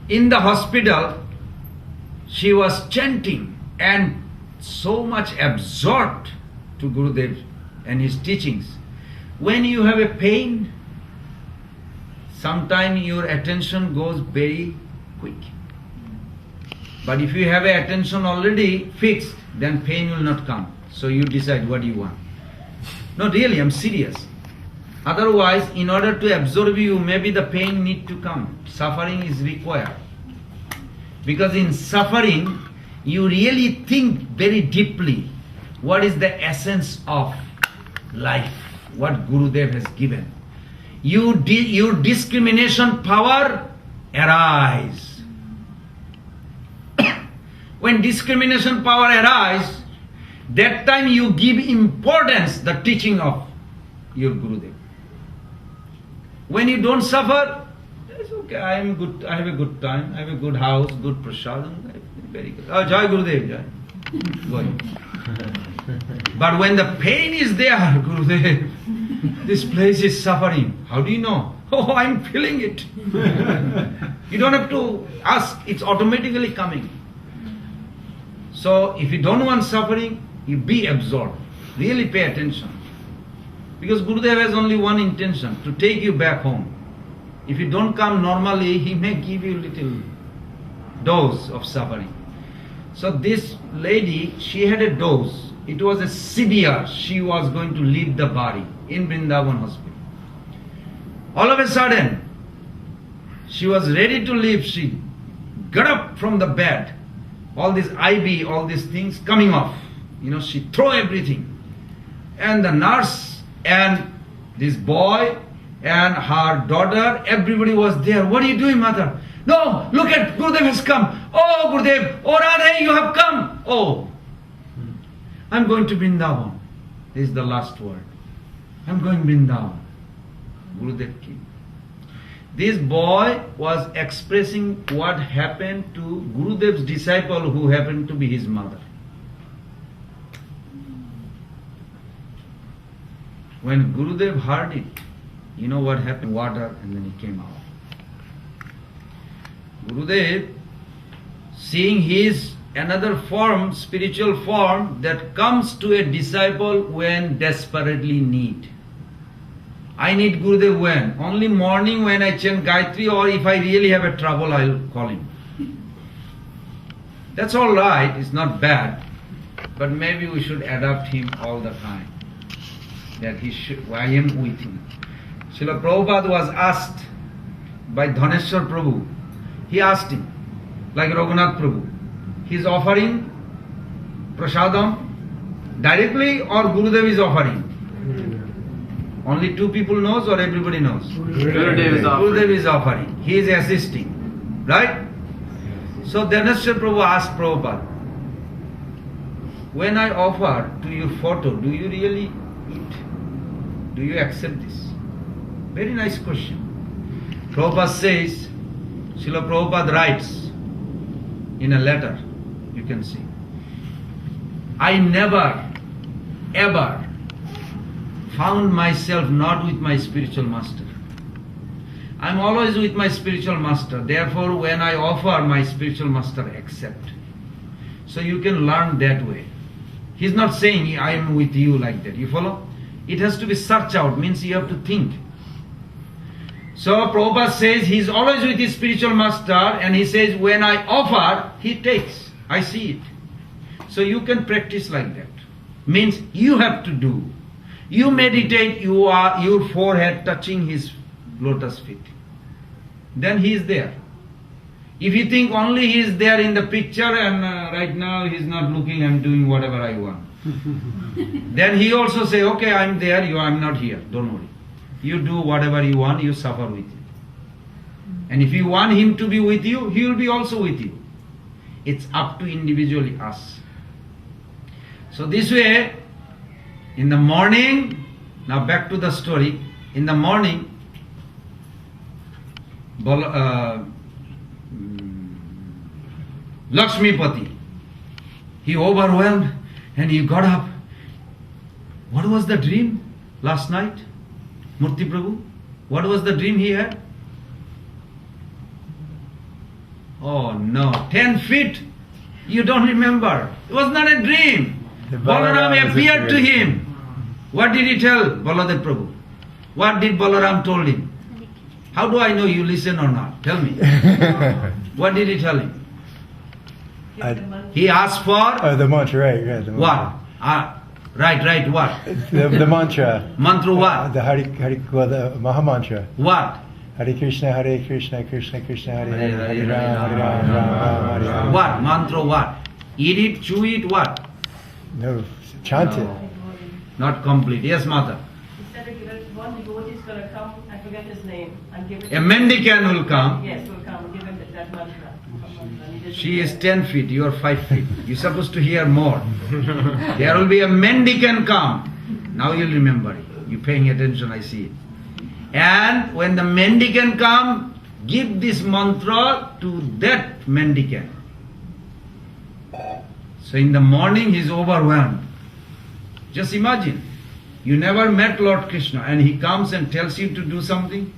in the hospital, she was chanting, and so much absorbed to Gurudev and his teachings. When you have a pain, sometimes your attention goes very quick. But if you have a attention already fixed, then pain will not come. So you decide what you want. No, really, I'm serious. Otherwise, in order to absorb you, maybe the pain need to come. Suffering is required. Because in suffering, you really think very deeply what is the essence of life, what Gurudev has given. Your discrimination power arise. When discrimination power arise, that time you give importance the teaching of your Gurudev. When you don't suffer, it's okay, I am good, I have a good time, I have a good house, good prasadam, very good. Oh, Jai Gurudev, Jai. Going. But when the pain is there, Gurudev, this place is suffering. How do you know? Oh, I'm feeling it. You don't have to ask, it's automatically coming. So if you don't want suffering, you be absorbed. Really pay attention. Because Gurudev has only one intention, to take you back home. If you don't come normally, he may give you a little dose of suffering. So this lady, she had a dose. It was a severe, she was going to leave the body in Vrindavan hospital. All of a sudden, she was ready to leave. She got up from the bed. All this IV, all these things coming off. You know, she threw everything. And the nurse and this boy and her daughter, everybody was there. What are you doing, mother? No, look at Gurudev has come. Oh, Gurudev, oh Radha, you have come. Oh, I'm going to Vrindavan. This is the last word. I'm going Vrindavan. Gurudev came. This boy was expressing what happened to Gurudev's disciple who happened to be his mother. When Gurudev heard it, you know what happened? Water, and then he came out. Gurudev, seeing his another form, spiritual form, that comes to a disciple when desperately need. I need Gurudev when? Only morning when I chant Gayatri, or if I really have a trouble, I'll call him. That's all right, it's not bad, but maybe we should adopt him all the time. That he should, I am with him. Srila Prabhupada was asked by Dhaneshwar Prabhu. He asked him, like Raghunath Prabhu, he's offering prasadam directly or Gurudev is offering? Only two people knows or everybody knows? Gurudev is offering. He is assisting. Right? So Dhaneshwar Prabhu asked Prabhupada, when I offer to your photo, do you really eat? Do you accept this? Very nice question. Prabhupada says, Srila Prabhupada writes in a letter, you can see, I never, ever found myself not with my spiritual master. I am always with my spiritual master. Therefore, when I offer, my spiritual master accept. So you can learn that way. He's not saying I am with you like that. You follow? It has to be searched out, means you have to think. So Prabhupada says he's always with his spiritual master, and he says when I offer, he takes. I see it. So you can practice like that. Means you have to do. You meditate, you are your forehead touching his lotus feet. Then he is there. If you think only he is there in the picture and right now he is not looking, I'm doing whatever I want. Then he also say, okay, I'm there, I'm not here, don't worry. You do whatever you want, you suffer with it. And if you want him to be with you, he will be also with you. It's up to individually us. So this way, in the morning, now back to the story, in the morning, Lakshmipati, he overwhelmed and he got up. What was the dream last night? Murti Prabhu, what was the dream he had? Oh no, 10 feet You don't remember. It was not a dream.
The
Balaram
Balaram is
appeared to
appeared.
him. What did he tell Baladev Prabhu? What did Balaram told him? How do I know you listen or not? Tell me. What did he tell him? He asked for
The mantra, right, the mantra.
what? Right, what?
The mantra.
Mantra what?
The the Maha Mantra.
What?
Hare Krishna, Krishna Krishna, Hare
Hare
Hare,
Hare,
Hare Rama, Hare Rama, Rama Hare Hare.
What? Mantra what? Eat it, chew it, what?
No, chant it.
No. Not complete. Yes, mother.
He said that one devotee is going to come, I forget his name, and give it
A mendicant will come.
Yes, will come, give him that mantra. And he
She is 10 feet, you are 5 feet. You're supposed to hear more. There will be a mendicant come. Now you'll remember it. You're paying attention, I see it. And when the mendicant come, give this mantra to that mendicant. So in the morning he's overwhelmed. Just imagine, you never met Lord Krishna and he comes and tells you to do something.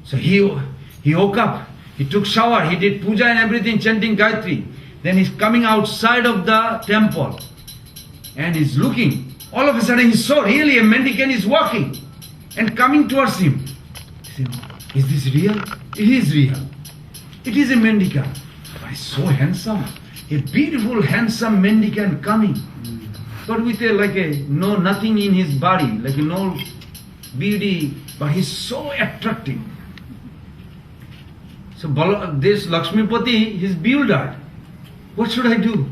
So he woke up, he took shower, he did puja and everything, chanting Gayatri. Then he's coming outside of the temple and he's looking. All of a sudden he saw really a mendicant is walking and coming towards him. He said, is this real? It is real. It is a mendicant. But he's so handsome. A beautiful, handsome mendicant coming. But with nothing in his body, like no beauty, but he's so attractive. So this Lakshmipati, he's bewildered. What should I do?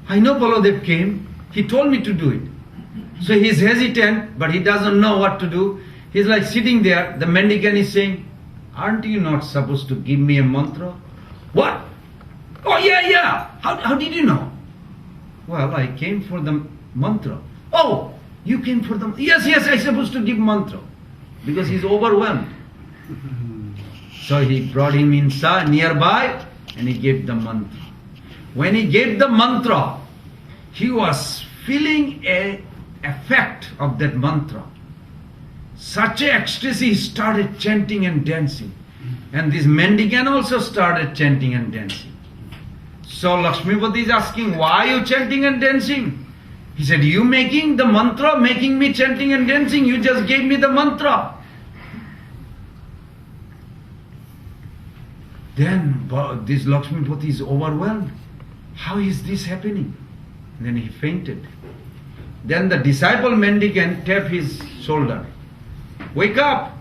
I know Baladev came, he told me to do it. So he's hesitant, but he doesn't know what to do. He's like sitting there, the mendicant is saying, aren't you not supposed to give me a mantra? What? Oh yeah. How did you know? Well, I came for the mantra. Oh, you came for the... Yes, I'm supposed to give mantra. Because he's overwhelmed. So he brought him inside, nearby, and he gave the mantra. When he gave the mantra, he was feeling a effect of that mantra. Such a ecstasy, he started chanting and dancing. And this mendicant also started chanting and dancing. So Lakshmipati is asking, why are you chanting and dancing? He said, you making the mantra, making me chanting and dancing, you just gave me the mantra. Then this Lakshmipati is overwhelmed. How is this happening? Then he fainted. Then the disciple mendicant tapped his shoulder. Wake up!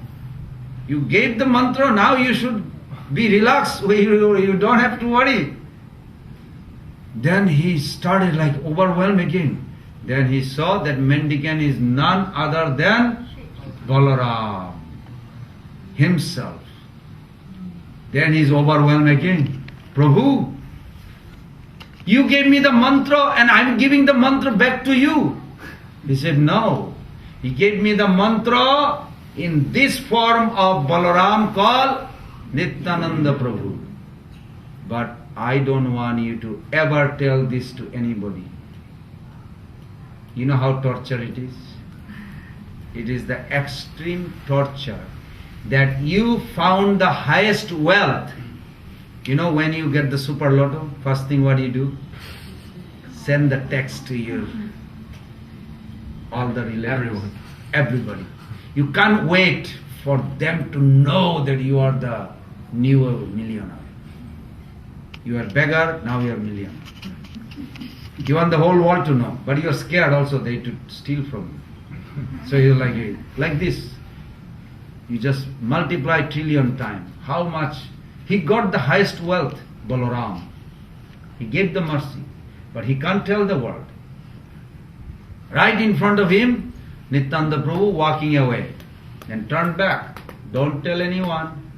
You gave the mantra, now you should be relaxed, you don't have to worry. Then he started like overwhelmed again. Then he saw that mendicant is none other than Balaram himself. Then he is overwhelmed again. Prabhu, you gave me the mantra and I'm giving the mantra back to you. He said, no. He gave me the mantra in this form of Balaram called Nityananda Prabhu. But I don't want you to ever tell this to anybody. You know how torture it is? It is the extreme torture that you found the highest wealth. You know, when you get the super lotto, first thing what you do? Send the text to all the relatives. Everybody. You can't wait for them to know that you are the new millionaire. You are beggar, now you are millionaire. You want the whole world to know, but you are scared also they to steal from you. So you're like this. You just multiply trillion times. How much? He got the highest wealth, Balaram. He gave the mercy, but he can't tell the world. Right in front of him, Nityananda Prabhu walking away and turned back. Don't tell anyone.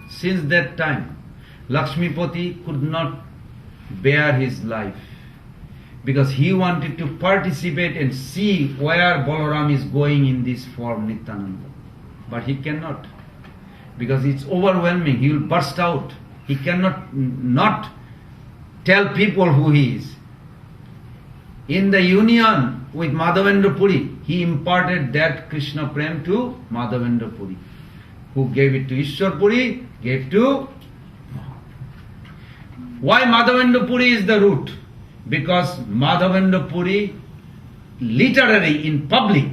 Since that time, Lakshmipati could not bear his life because he wanted to participate and see where Balaram is going in this form, Nityananda. But he cannot because it's overwhelming. He will burst out. He cannot not tell people who he is. In the union with Madhavendra Puri, he imparted that Krishna Prem to Madhavendra Puri, who gave it to Ishwar Puri, gave to Why Madhavendra Puri is the root? Because Madhavendra Puri, literally in public,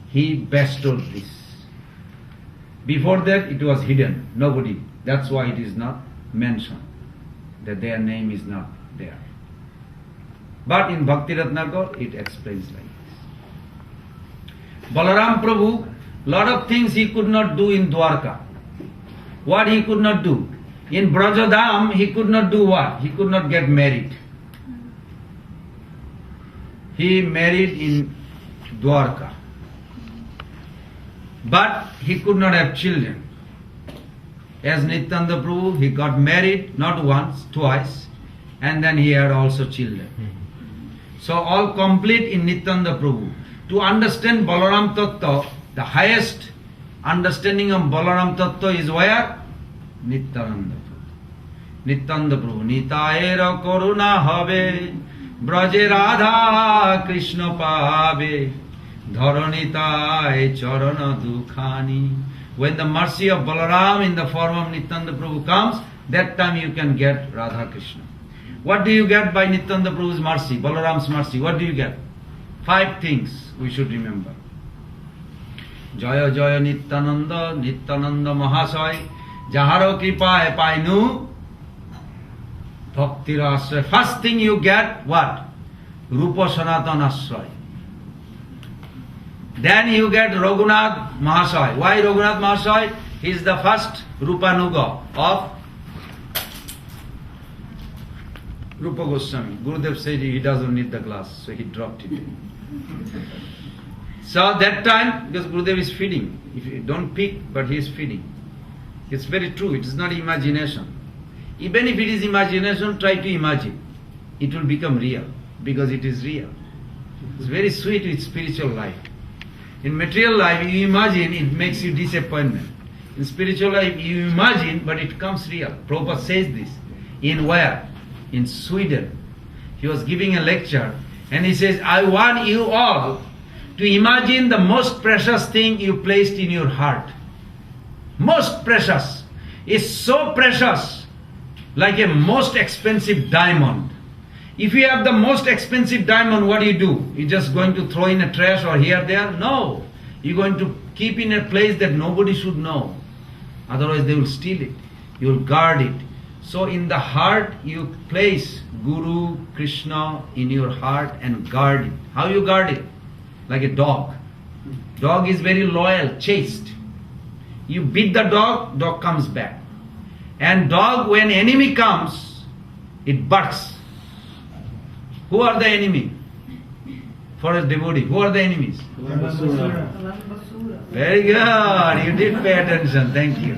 he bestowed this. Before that it was hidden, nobody. That's why it is not mentioned, that their name is not there. But in Bhakti Ratnakar it explains like this. Balaram Prabhu, lot of things he could not do in Dwarka. What he could not do? In Brajadham he could not do what? He could not get married. He married in Dwarka. But he could not have children. As Nityananda Prabhu, he got married not once, twice, and then he had also children. So all complete in Nityananda Prabhu. To understand Balaram Tattva, the highest understanding of Balaram Tattva is where? Nityananda Prabhu. Nityananda Prabhu. Nitaera koruna habe, braje Radha Krishna pabe, dharanitai charana dukhani. When the mercy of Balaram in the form of Nityananda Prabhu comes, that time you can get Radha Krishna. What do you get by Nityananda Prabhu's mercy, Balaram's mercy? What do you get? 5 things we should remember. Jaya Jaya Nityananda, Nityananda Mahasaya, Jaharo Kripaye Painu, Bhakti Rasya. First thing you get, what? Rupa Sanatan Asray. Then you get Raghunath Mahasaya. Why Raghunath Mahasaya? He is the first Rupanuga of Rupa Goswami. Gurudev said he doesn't need the glass, so he dropped it. So that time, because Gurudev is feeding, if you don't pick, but he is feeding. It's very true, it is not imagination. Even if it is imagination, try to imagine. It will become real, because it is real. It's very sweet with spiritual life. In material life, you imagine, it makes you disappointment. In spiritual life, you imagine, but it comes real. Prabhupada says this. In where? In Sweden. He was giving a lecture, and he says, I want you all to imagine the most precious thing you placed in your heart. Most precious. It's so precious, like a most expensive diamond. If you have the most expensive diamond, what do? You're just going to throw in a trash or here, there? No. You're going to keep in a place that nobody should know. Otherwise they will steal it. You will guard it. So in the heart you place Guru, Krishna in your heart and guard it. How you guard it? Like a dog. Dog is very loyal, chaste. You beat the dog, dog comes back. And dog, when enemy comes, it barks. Who are the enemy? For a devotee, who are the enemies? Very good, you did pay attention, thank you.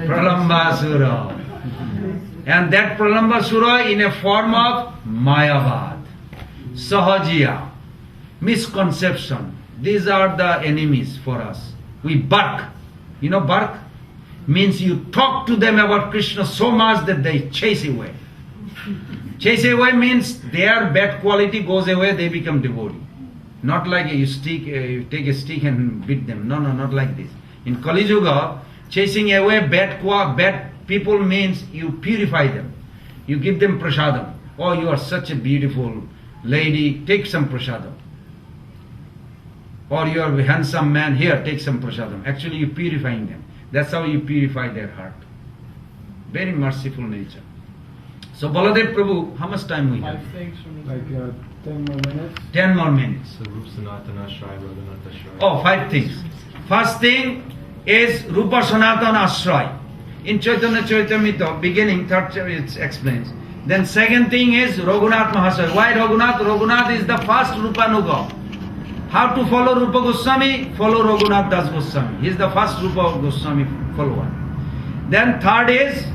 Pralambasura. And that Pralambasura in a form of Mayavad, Sahajiya, misconception. These are the enemies for us. We bark. You know bark? Means you talk to them about Krishna so much that they chase away. Chase away means their bad quality goes away, they become devotee. Not like you take a stick and beat them. No, not like this. In Kali Yuga, chasing away bad people means you purify them. You give them prasadam. Oh, you are such a beautiful lady, take some prasadam. Or you are a handsome man, here, take some prasadam. Actually, you are purifying them. That's how you purify their heart. Very merciful nature. So Baladev Prabhu, how much time we have?
Like 10 more minutes.
10 more minutes.
So Rupa Sanatana Ashray, Raghunath Ashray.
Oh, 5 things. First thing is Rupa Sanatana Ashray. In Chaitanya Charitamrita, beginning, third chapter, it explains. Then second thing is Raghunath Mahasaya. Why Raghunath? Raghunath is the first Rupanuga. How to follow Rupa Goswami? Follow Raghunath Das Goswami. He is the first Rupa Goswami follower. Then third is,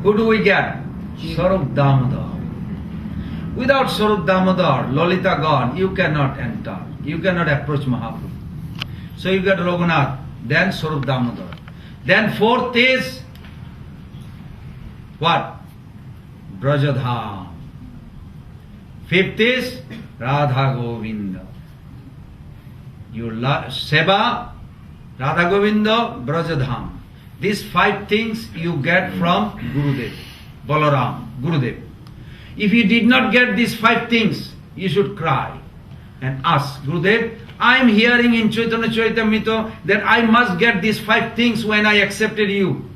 who do we get? Swarup Damodar. Without Swarup Damodar, Lalita gone, you cannot enter. You cannot approach Mahaprabhu. So you get Raghunath, then Swarup Damodar. Then fourth is, what? Brajadham. Fifth is Radha Govinda. You Seva, Radha Govinda, Brajadham. These 5 things you get from Gurudev. Balaram, Gurudev. If you did not get these 5 things, you should cry and ask, Gurudev, I am hearing in Chaitanya Charitamrita that I must get these 5 things when I accepted you.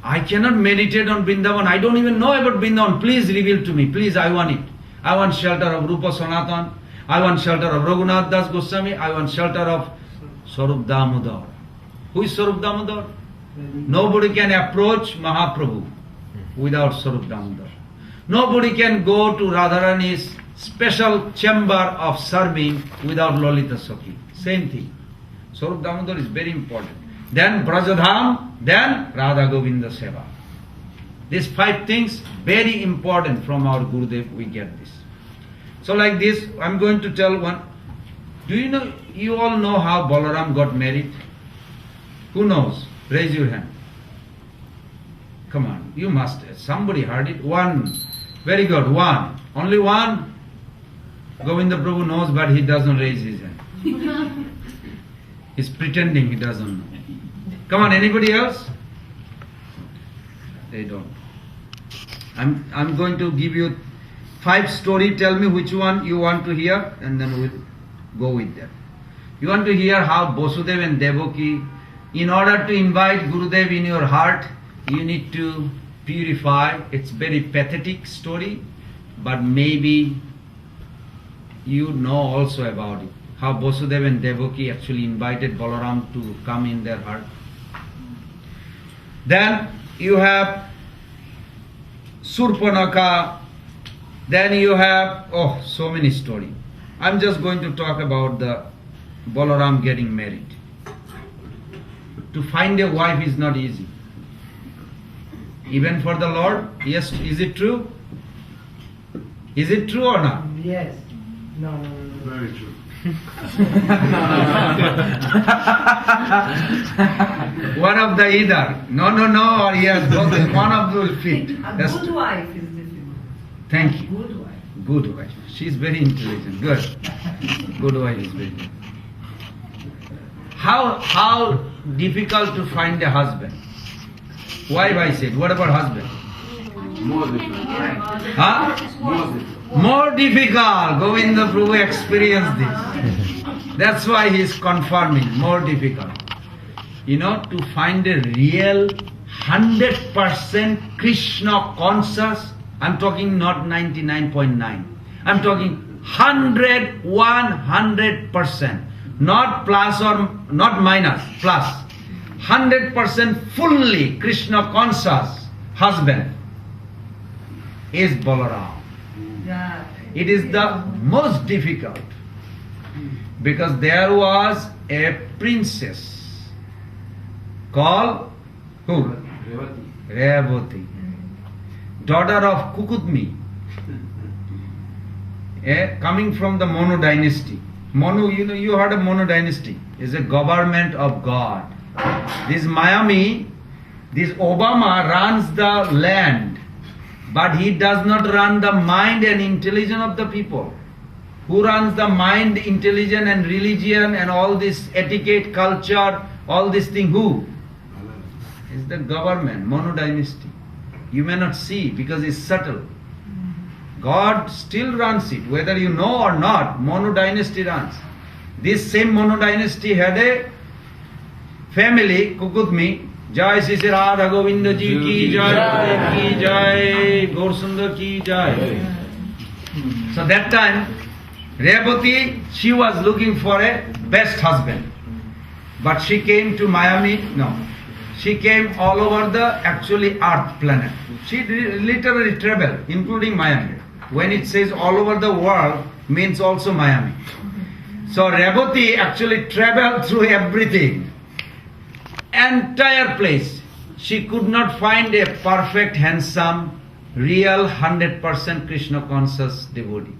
I cannot meditate on Vrindavan. I don't even know about Vrindavan. Please reveal to me. Please, I want it. I want shelter of Rupa Sanatan. I want shelter of Raghunath Das Goswami. I want shelter of Swarup Damodar. Who is Swarup Damodar? Nobody can approach Mahaprabhu without Swarup Damodar. Nobody can go to Radharani's special chamber of serving without Lalita Sakhi. Same thing. Swarup Damodar is very important. Then Brajadham, then Radha Govinda Seva. These 5 things, very important from our Gurudev, we get this. So like this, I'm going to tell one. Do you know, you all know how Balaram got married? Who knows? Raise your hand. Come on, you must. Somebody heard it. One. Very good. One. Only one. Govinda Prabhu knows, but he doesn't raise his hand. He's pretending he doesn't know. Come on, anybody else? They don't. I'm going to give you 5 stories. Tell me which one you want to hear, and then we'll go with them. You want to hear how Vasudev and Devaki, in order to invite Gurudev in your heart, you need to purify. It's very pathetic story, but maybe you know also about it. How Vasudev and Devaki actually invited Balaram to come in their heart. Then you have Surpanaka. Then you have, so many stories. I'm just going to talk about the Balaram getting married. To find a wife is not easy. Even for the Lord, yes, is it true? Is it true or not?
Yes. No.
Very true.
One of the either. No, or yes, both. One of those fit.
A good wife is difficult.
Thank you.
Good wife.
Good wife. She's very intelligent. Good. Good wife is very good. How difficult to find a husband? Wife I said. What about husband?
More difficult.
Huh?
More difficult.
More difficult. Govinda Prabhu experienced this. That's why he is confirming. More difficult. You know, to find a real 100% Krishna conscious, I'm talking not 99.9. I'm talking 100%. Not plus or not minus, plus. 100% fully Krishna conscious husband is Balaram.
Yeah.
It is the most difficult because there was a princess called who? Revati, daughter of Kukudmi, coming from the Manu dynasty. Manu, you heard of Manu dynasty, is a government of God. This Miami, this Obama runs the land, but he does not run the mind and intelligence of the people. Who runs the mind, intelligence and religion and all this etiquette, culture, all this thing? Who? Is the government, Manu dynasty. You may not see because it's subtle. God still runs it, whether you know or not. Manu dynasty runs. This same Manu dynasty had a family, Kukudmi. Jai Sri Radha Govinda Ji ki jai, ki jai, Gaur Sundar ki jai. So that time, Revati, she was looking for a best husband. But she came to Miami, no. She came all over the actually earth planet. She literally traveled, including Miami. When it says all over the world, means also Miami. So Revati actually traveled through everything. Entire place. She could not find a perfect, handsome, real 100% Krishna conscious devotee.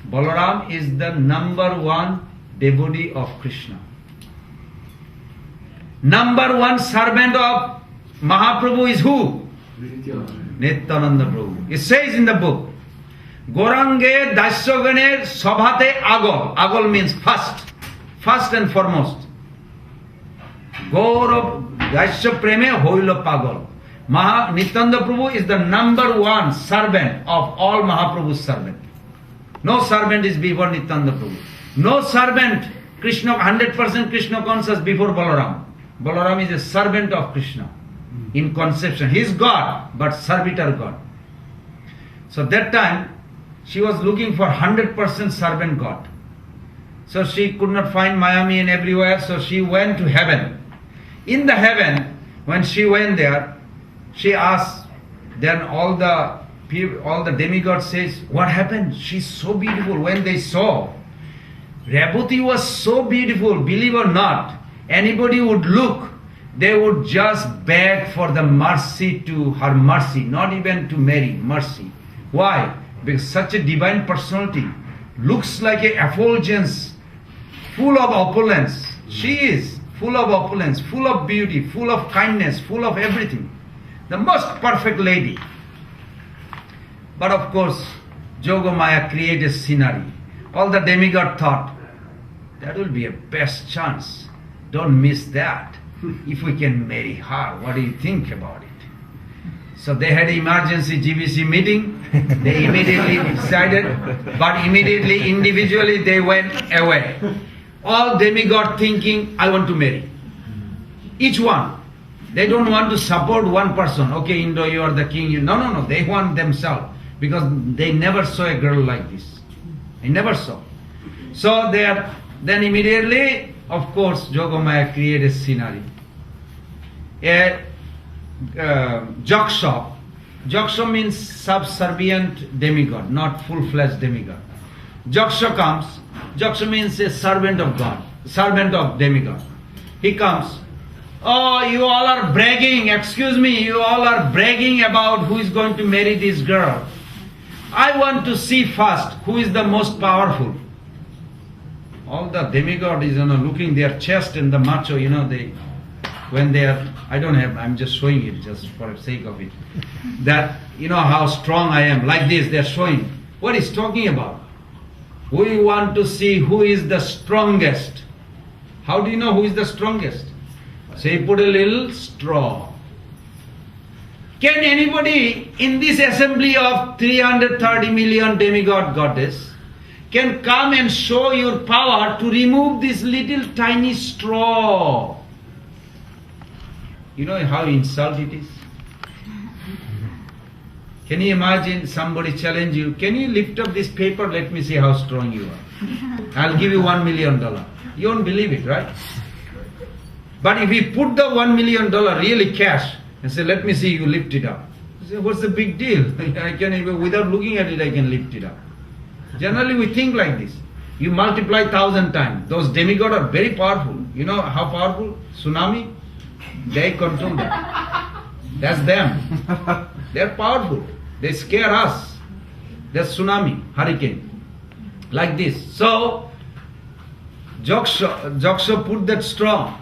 Balaram is the number 1 devotee of Krishna. Number 1 servant of Mahaprabhu is who? Nityananda Prabhu. It says in the book, Gorange Dasyaganer Sabhate Agol. Agol means first and foremost. Gaurav Dasya Preme Hoilo Pagol. Nityananda Prabhu is the number one servant of all Mahaprabhu's servant. No servant is before Nityananda Prabhu. No servant, Krishna, 100% Krishna conscious before Balaram. Balaram is a servant of Krishna in conception. He is God, but servitor God. So that time, she was looking for 100% servant God. So she could not find Mayami in everywhere, so she went to heaven. In the heaven, when she went there, she asked, then all the demigods says, what happened? She's so beautiful. When they saw, Rebhuti was so beautiful, believe or not, anybody would look, they would just beg for the mercy to her mercy, not even to Mary, mercy. Why? Because such a divine personality looks like a effulgence, full of opulence. She is full of opulence, full of beauty, full of kindness, full of everything. The most perfect lady. But of course, Yogamaya created scenery. All the demigod thought, that will be a best chance. Don't miss that. If we can marry her, what do you think about it? So they had emergency GBC meeting. They immediately decided, but immediately individually they went away. All demigod thinking, I want to marry. Each one. They don't want to support one person. Okay, Indo, you are the king. No. They want themselves. Because they never saw a girl like this. They never saw. So then immediately, of course, Yogamaya created scenery. Jaksha. Jaksha means subservient demigod, not full-fledged demigod. Jaksha comes. Jaksha means a servant of God, servant of demigod. He comes. Oh, you all are bragging, excuse me, you all are bragging about who is going to marry this girl. I want to see first who is the most powerful. All the demigod is looking their chest and the macho, when they are, I'm just showing it just for the sake of it. That, how strong I am, like this, they're showing. What is talking about? We want to see who is the strongest. How do you know who is the strongest? So he put a little straw. Can anybody in this assembly of 330 million demigod goddess can come and show your power to remove this little tiny straw? You know how insult it is? Can you imagine somebody challenge you, can you lift up this paper, let me see how strong you are. I'll give you $1 million. You won't believe it, right? But if we put the $1 million really cash and say, let me see you lift it up. You say, what's the big deal? I can even, without looking at it, I can lift it up. Generally we think like this. You multiply 1,000 times. Those demigods are very powerful. You know how powerful? Tsunami? They control that. That's them. They're powerful. They scare us. There's tsunami, hurricane. Like this. So, Jaksha put that straw.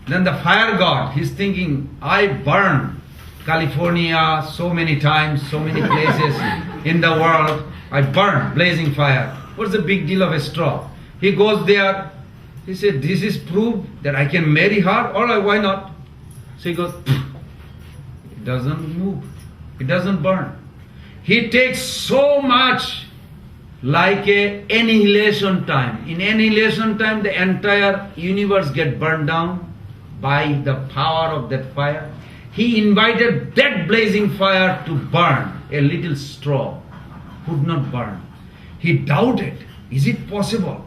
Then the fire god, he's thinking, I burn California so many times, so many places in the world. I burn blazing fire. What's the big deal of a straw? He goes there. He said, this is proof that I can marry her. All right, why not? So he goes, it doesn't move. It doesn't burn. He takes so much like a annihilation time. In annihilation time, the entire universe gets burned down by the power of that fire. He invited that blazing fire to burn a little straw. Could not burn. He doubted, is it possible?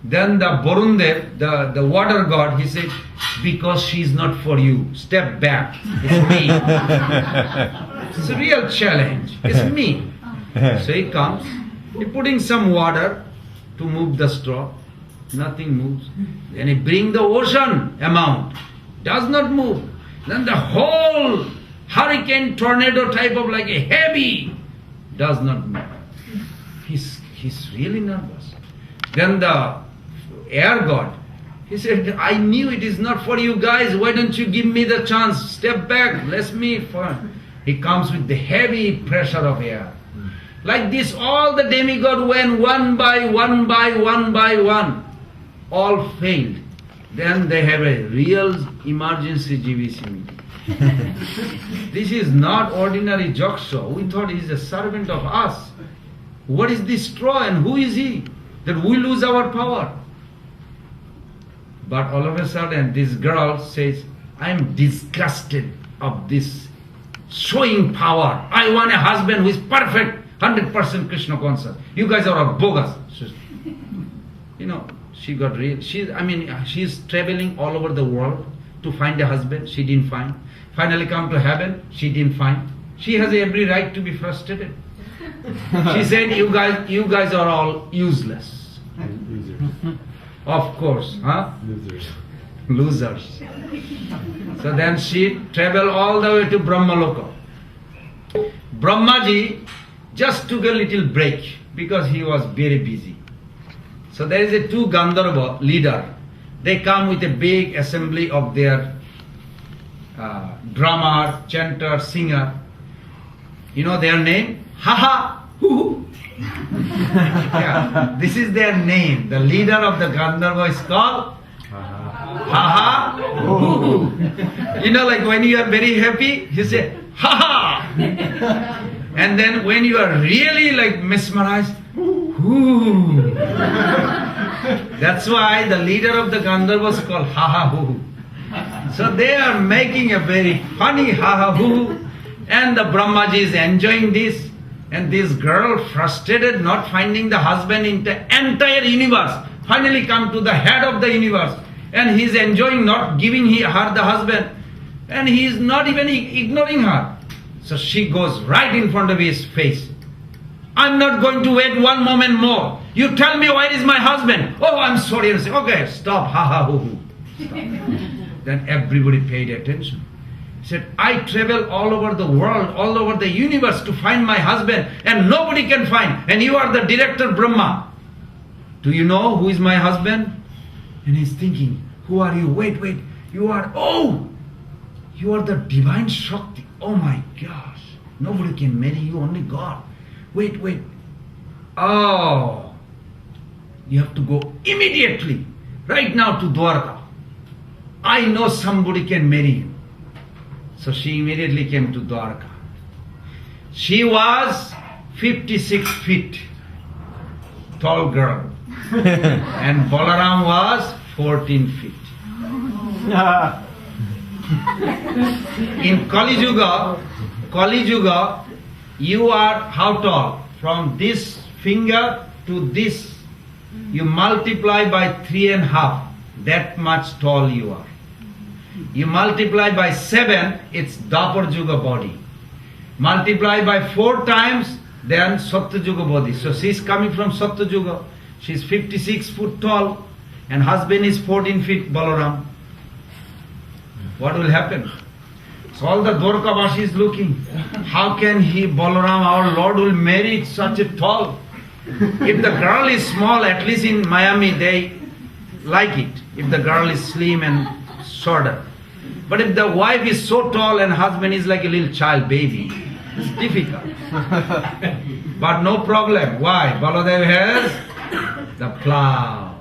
Then the Borundev, the water god, he said, because she is not for you. Step back. It's me. It's a real challenge. It's me. So he comes. He putting some water to move the straw. Nothing moves. Then he bring the ocean amount. Does not move. Then the whole hurricane, tornado type of like a heavy does not move. He's really nervous. Then the air god, he said, I knew it is not for you guys. Why don't you give me the chance? Step back. Let me fun. He comes with the heavy pressure of air. Like this, all the demigods went one by one by one by one. All failed. Then they have a real emergency GVC meeting. This is not ordinary Jaksha. We thought he is a servant of us. What is this straw and who is he? That we lose our power. But all of a sudden this girl says, I am disgusted of this showing power. I want a husband who is perfect, 100% Krishna conscious. You guys are all bogus. You know, she got real. She's traveling all over the world to find a husband. She didn't find. Finally come to heaven. She didn't find. She has every right to be frustrated. She said, you guys are all useless.
Losers.
Of course, huh?
Losers.
Losers. So then she traveled all the way to Brahmaloka. Brahmaji just took a little break because he was very busy. So there is a two Gandharva leader. They come with a big assembly of their drummer, chanter, singer. You know their name? Ha-ha, hoo-hoo. Yeah, this is their name. The leader of the Gandharva is called ha-ha, hoo-hoo. You know, like when you are very happy, you say ha-ha. And then when you are really like mesmerized, hoo. That's why the leader of the Gandharva is called ha-ha, hoo-hoo. So they are making a very funny ha-ha, hoo-hoo. And the Brahmaji is enjoying this. And this girl, frustrated, not finding the husband in the entire universe, finally come to the head of the universe. And he is enjoying not giving her the husband. And he is not even ignoring her. So she goes right in front of his face. I'm not going to wait one moment more. You tell me where is my husband? Oh, I'm sorry. I say, okay, stop, ha ha, hoo hoo. Then everybody paid attention. He said, I travel all over the world, all over the universe to find my husband, and nobody can find. And you are the director Brahma. Do you know who is my husband? And he's thinking, who are you? Wait, you are the divine Shakti. Oh my gosh, nobody can marry you, only God. Wait. Oh, you have to go immediately, right now to Dwarka. I know somebody can marry you. So she immediately came to Dwarka. She was 56 feet tall girl. And Balaram was 14 feet. In Kali Yuga, you are how tall? From this finger to this, you multiply by 3.5. That much tall you are. You multiply by 7, it's Dapar Yuga body. Multiply by 4 times, then Satya Yuga body. So she's coming from Satya Yuga. She's 56 foot tall, and husband is 14 feet, Balaram. What will happen? So all the Dwarkavashi is looking. How can Balaram, our Lord, will marry such a tall? If the girl is small, at least in Miami, they like it. If the girl is slim and shorter. But if the wife is so tall and husband is like a little child, baby, it's difficult. But no problem. Why? Baladev has the plow.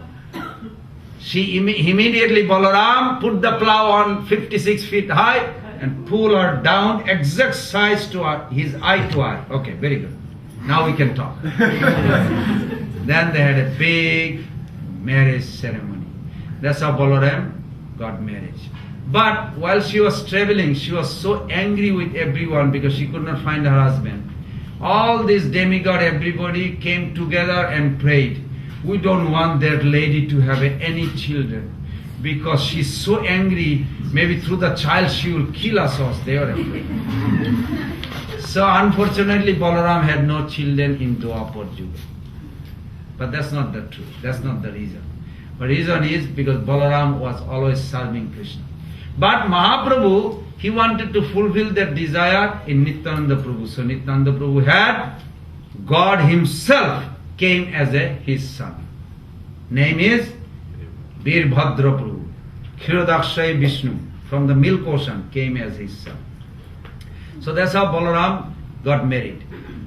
She immediately, Balaram, put the plow on 56 feet high and pull her down exact size to his eye to eye. Okay, very good. Now we can talk. Then they had a big marriage ceremony. That's how Balaram got married. But while she was traveling, she was so angry with everyone because she could not find her husband. All these demigod, everybody came together and prayed. We don't want that lady to have any children because she's so angry. Maybe through the child she will kill us all. They were afraid. So unfortunately, Balaram had no children in Dwapar Yuga. But that's not the truth. That's not the reason. The reason is because Balaram was always serving Krishna. But Mahaprabhu, he wanted to fulfill that desire in Nityananda Prabhu. So Nityananda Prabhu had God himself came as his son. Name is Veerbhadra Prabhu. Kshirodakshay Vishnu from the milk ocean came as his son. So that's how Balaram got married.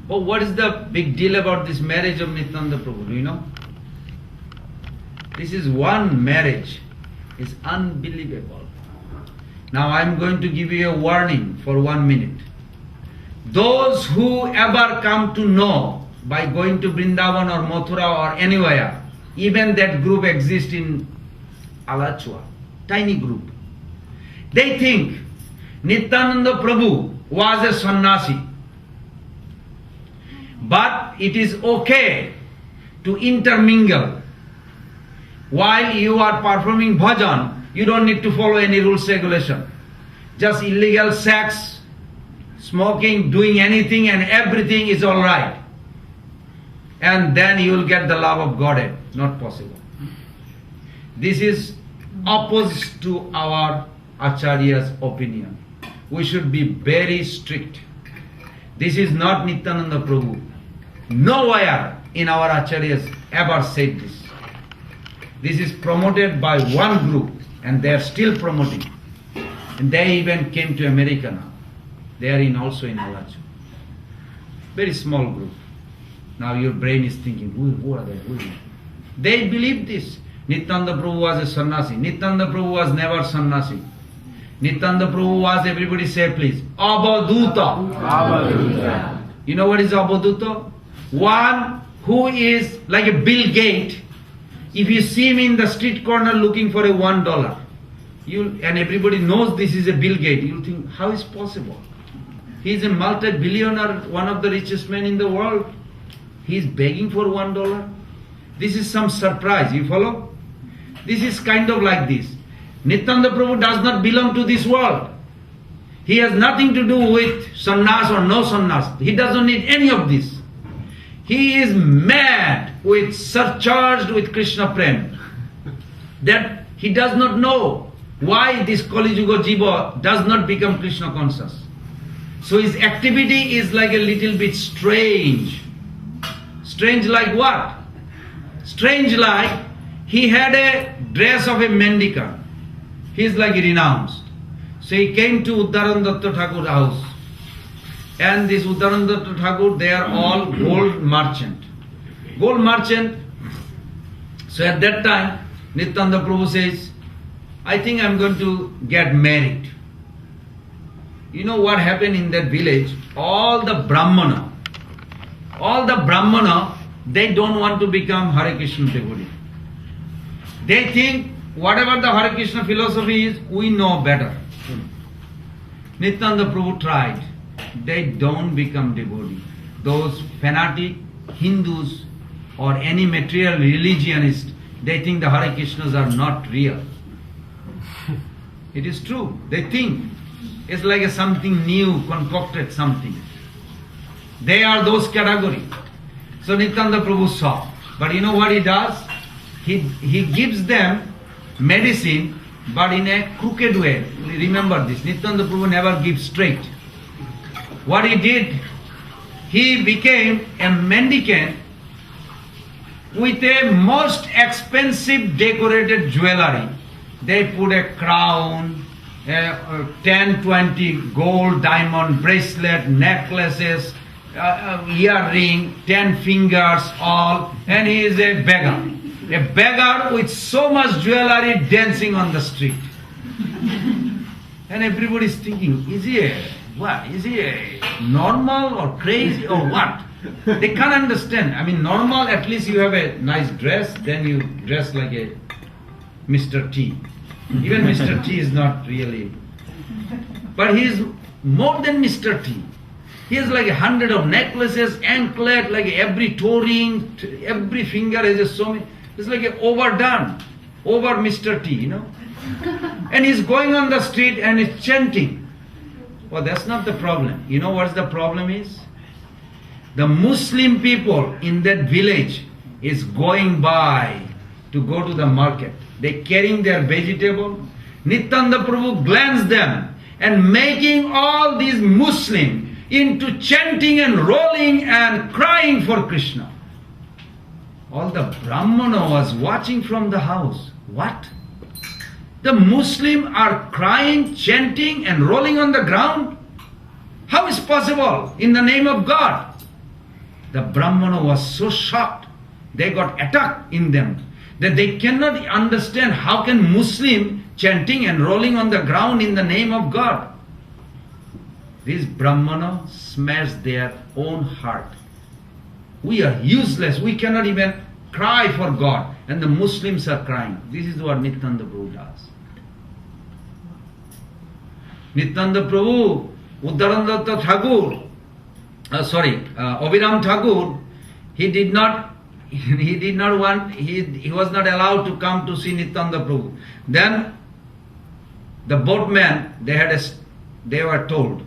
Oh, what is the big deal about this marriage of Nityananda Prabhu? Do you know? This is one marriage. It's unbelievable. Now I am going to give you a warning for 1 minute. Those who ever come to know by going to Vrindavan or Mathura or anywhere, even that group exists in Alachua, tiny group. They think Nityananda Prabhu was a sannyasi. But it is okay to intermingle. While you are performing bhajan, you don't need to follow any rules, regulation. Just illegal sex, smoking, doing anything and everything is alright. And then you will get the love of Godhead. Not possible. This is opposite to our Acharya's opinion. We should be very strict. This is not Nityananda Prabhu. Nowhere in our Acharyas ever said this. This is promoted by one group and they are still promoting. And they even came to America now. They are also in Alachu. Very small group. Now your brain is thinking, who are they? Who are they? They believe this. Nityananda Prabhu was a sannyasi. Nityananda Prabhu was never sannyasi. Nityananda Prabhu was, everybody say please, Avaduta.
Avaduta.
You know what is Avaduta? One who is like a Bill Gates. If you see him in the street corner looking for a $1, and everybody knows this is a Bill Gates, you'll think, how is possible? He is a multi-billionaire, one of the richest men in the world. He is begging for $1. This is some surprise, you follow? This is kind of like this. Nityananda Prabhu does not belong to this world. He has nothing to do with sannyas or no sannyas. He doesn't need any of this. He is mad with, surcharged with Krishna Prem. That he does not know why this Kali Yuga Jiva does not become Krishna conscious. So his activity is like a little bit strange. Strange like what? Strange like he had a dress of a mendicant. He is like renounced. So he came to Uttarandatta Thakur's house. And this Uttarandatta Thakur, they are all gold merchant. Gold merchant. So at that time, Nityananda Prabhu says, I think I'm going to get married. You know what happened in that village? All the Brahmana, they don't want to become Hare Krishna devotee. They think whatever the Hare Krishna philosophy is, we know better. Nityananda Prabhu tried. They don't become devotee. Those fanatic Hindus or any material religionist, they think the Hare Krishnas are not real. It is true. They think it's like a something new, concocted something. They are those category. So Nityananda Prabhu saw. But you know what he does? He gives them medicine, but in a crooked way. Remember this, Nityananda Prabhu never gives straight. What he did, he became a mendicant with a most expensive decorated jewelry. They put a crown, 10, 20 gold, diamond bracelet, necklaces, earring, 10 fingers, all, and he is a beggar. A beggar with so much jewelry dancing on the street. And everybody is thinking, is he a normal or crazy or what? They can't understand. I mean, normal, at least you have a nice dress, then you dress like a Mr. T. Even Mr. T is not really. But he is more than Mr. T. He has like 100 of necklaces, anklet, like every toe ring, every finger has so many. It's like a overdone, over Mr. T, you know. And he's going on the street and he's chanting. Well, that's not the problem. You know what the problem is? The Muslim people in that village is going by to go to the market. They carrying their vegetable. Nityananda Prabhu glance them and making all these Muslim into chanting and rolling and crying for Krishna. All the Brahmana was watching from the house. What? The Muslim are crying, chanting and rolling on the ground? How is possible in the name of God? The Brahmana was so shocked. They got attacked in them. that they cannot understand how can Muslim chanting and rolling on the ground in the name of God. These Brahmana smash their own heart. We are useless. We cannot even cry for God. And the Muslims are crying. This is what Nityananda Prabhu does. Nityananda Prabhu, Uddharandatta Thakur, Abhiram Thakur, he was not allowed to come to see Nityananda Prabhu. Then the boatmen, they were told,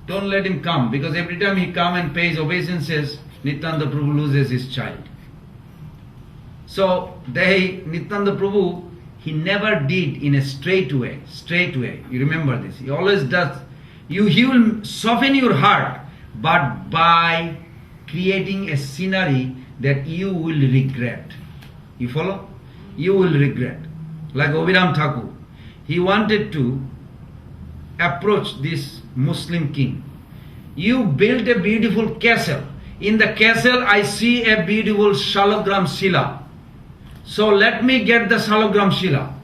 don't let him come, because every time he come and pays obeisances, Nityananda Prabhu loses his child. So Nityananda Prabhu, he never did in a straight way. You remember this. He always does. He will soften your heart, but by creating a scenery that you will regret. You follow? You will regret. Like Abhiram Thakur. He wanted to approach this Muslim king. You built a beautiful castle. In the castle I see a beautiful Shalagram Shila. So let me get the Shalagram Shila.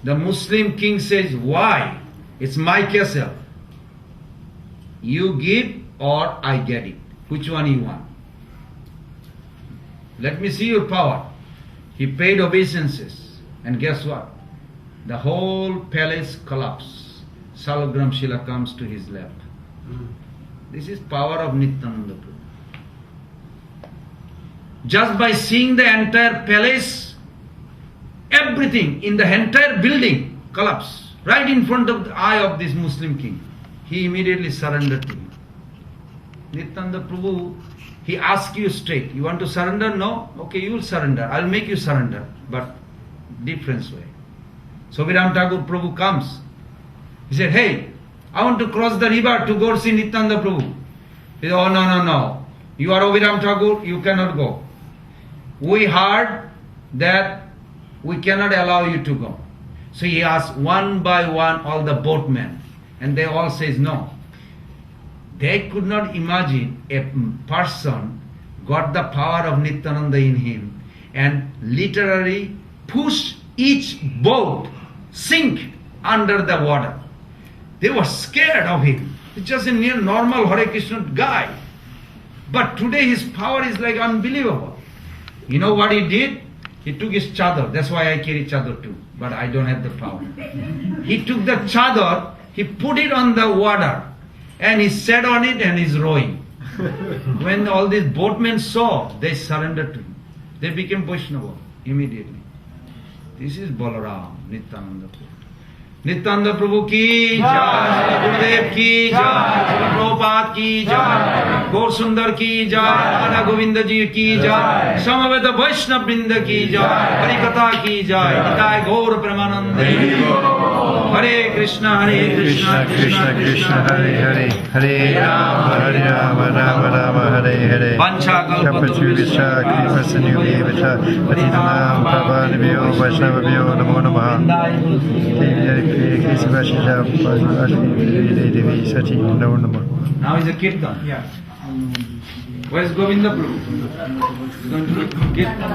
The Muslim king says, why? It's my castle. You give or I get it. Which one you want? Let me see your power. He paid obeisances. And guess what? The whole palace collapsed. Shalagram Shila comes to his lap. This is power of Nityananda Prabhu. Just by seeing the entire palace, everything in the entire building collapsed right in front of the eye of this Muslim king. He immediately surrendered to him. Nityananda Prabhu, he asked you straight, you want to surrender? No? Okay, you will surrender. I will make you surrender, but different way. So Abhiram Thakur Prabhu comes. He said, hey, I want to cross the river to go see Nityananda Prabhu. He said, oh no. You are Abhiram Thakur, you cannot go. We heard that we cannot allow you to go. So he asked one by one all the boatmen, and they all says no. They could not imagine a person got the power of Nityananda in him and literally push each boat sink under the water. They were scared of him. He's just a near normal Hare Krishna guy. But today his power is like unbelievable. You know what he did? He took his chadar. That's why I carry chadar too. But I don't have the power. He took the chadar, he put it on the water, and he sat on it and he's rowing. When all these boatmen saw, they surrendered to him. They became Vaishnava immediately. This is Balaram, Nityananda Prabhu. Nityananda Prabhu ki jai, Gurudev ki jai, Prabhupada ki jai, Gaur Sundar ki jai, Radha Govinda ji ki jai, Samaveta Vaishnav Brinda ki jai, Harikatha ki jai, Nitai Gaur Pramananda. Hare Krishna, Krishna Krishna, Hare Hare, Hare Rama, Rama Hare Hare. Vancha kalpataru visha, kripa sanyugi visha, patitanam pavanibhyo, vaishnavabhyo, namo namaha. Now is a kirtan.
Yeah.
Where is Govinda Prabhu? He's going to do kirtan.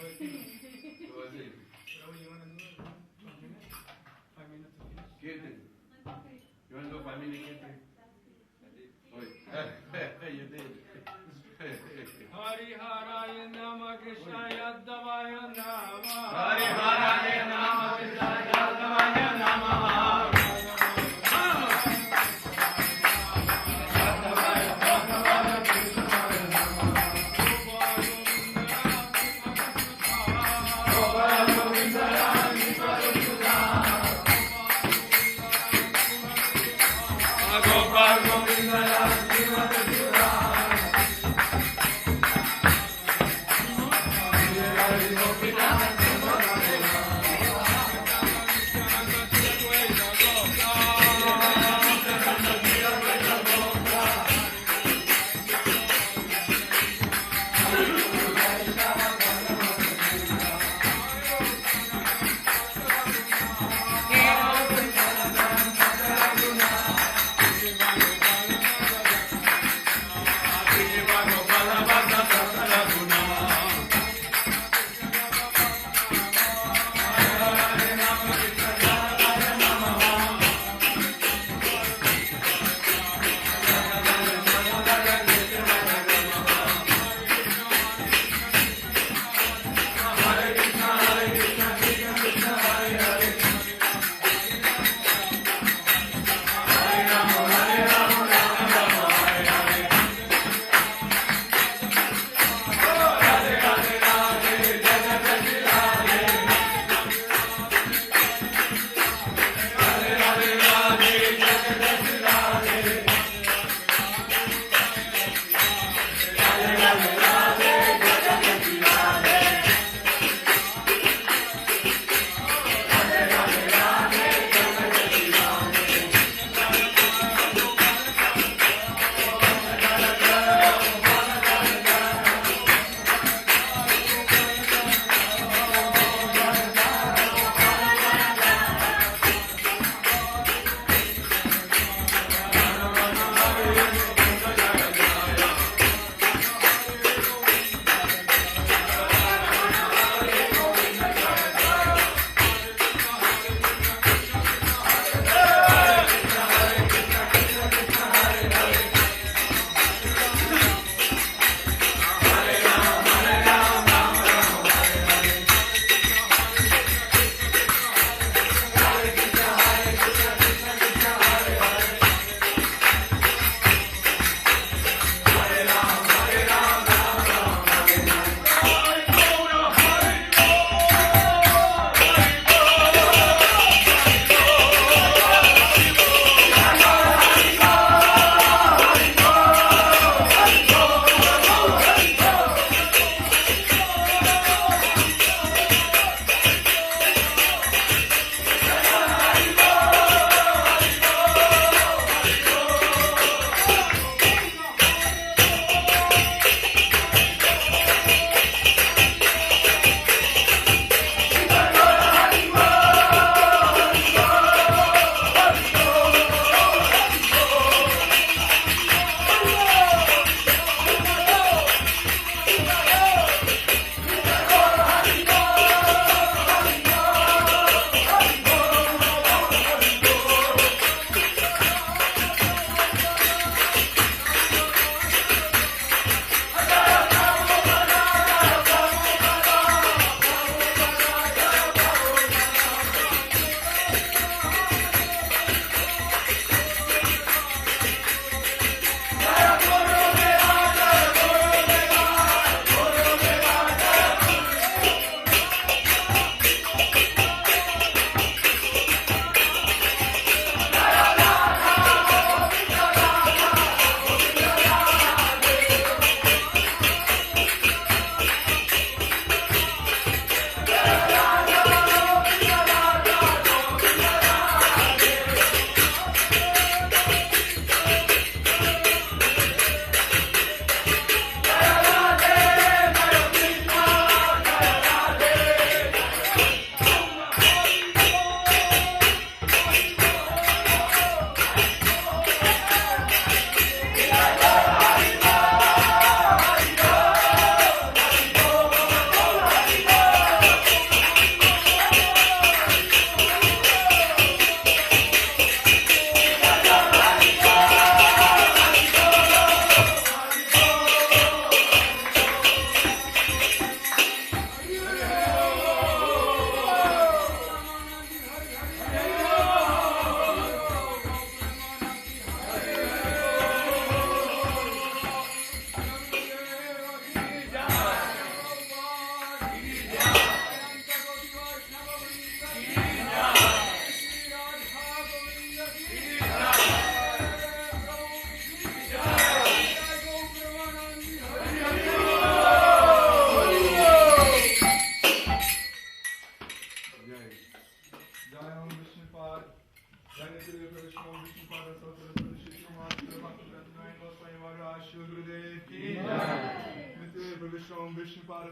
was it?
What do you want to do? 5 minutes? 5 minutes to finish?
Kirtan. You want to go 5 minutes Kirtan? You did.
Hari Haraya Nama Krishnaya Davaya Nama.
Hari Haraya Nama Krishnaya Davaya Nama.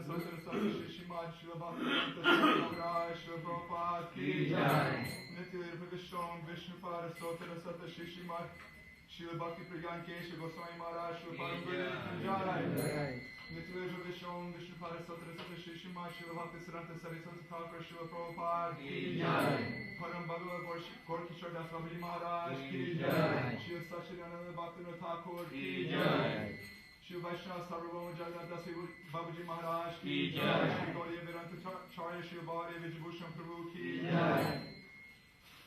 Saraswati Shri Srimad Srila Bhaktivedanta Swami Maharaj Srila Prabhupada Ki Jai. Nitya Vishnu Vishnu Saraswati Shri Srimad Srila Bhakti Pragyan Kesha Goswami Maharaj Srila Pram Govinda Prabhu. Nitya Vishnu Vishnu Saraswati Shri Srimad Srila Bhakti Siddhanta Saraswati Thakur Srila Prabhupada Ki Jai. Param Bhagavad Gorkishore Das Babaji Maharaj Ki Jai. Srila Sachidananda Bhaktivinoda Thakur Ki Jai. Shri Vaishnava Sarvabhauma Jagannath Das Babaji Maharaj Ki Jai. Shri Gaudiya Vedanta Charya Shri Bhari Vijabhushan Prabhu Ki Jai.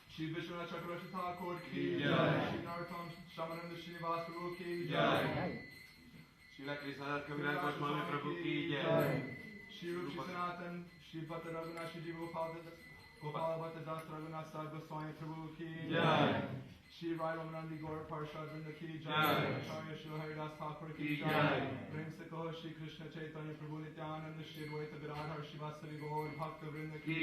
Shri Vishwanath Chakravarti Thakur Ki Jai. Shri Narottam Shamananda Srinivas Prabhu Ki Jai.
Shila Krishnadas Kaviraj Goswami Prabhu Ki Jai.
Shri Ruchi Sanatan Shri Bhatta Raghunath Shri Gopal Bhatta Das Raghunath Sahib Goswami Prabhu Ki Jai. Shri Rai Ramanandi Gaur Parshad Vrinda Ki Jai. Acharya Shri Haridas Thakur Ki Jai. Prem Sikho Shri Krishna Chaitanya Prabhu Nityananda Shri Advaita Giradhar Shivasavi Gaur Bhakta Vrinda Ki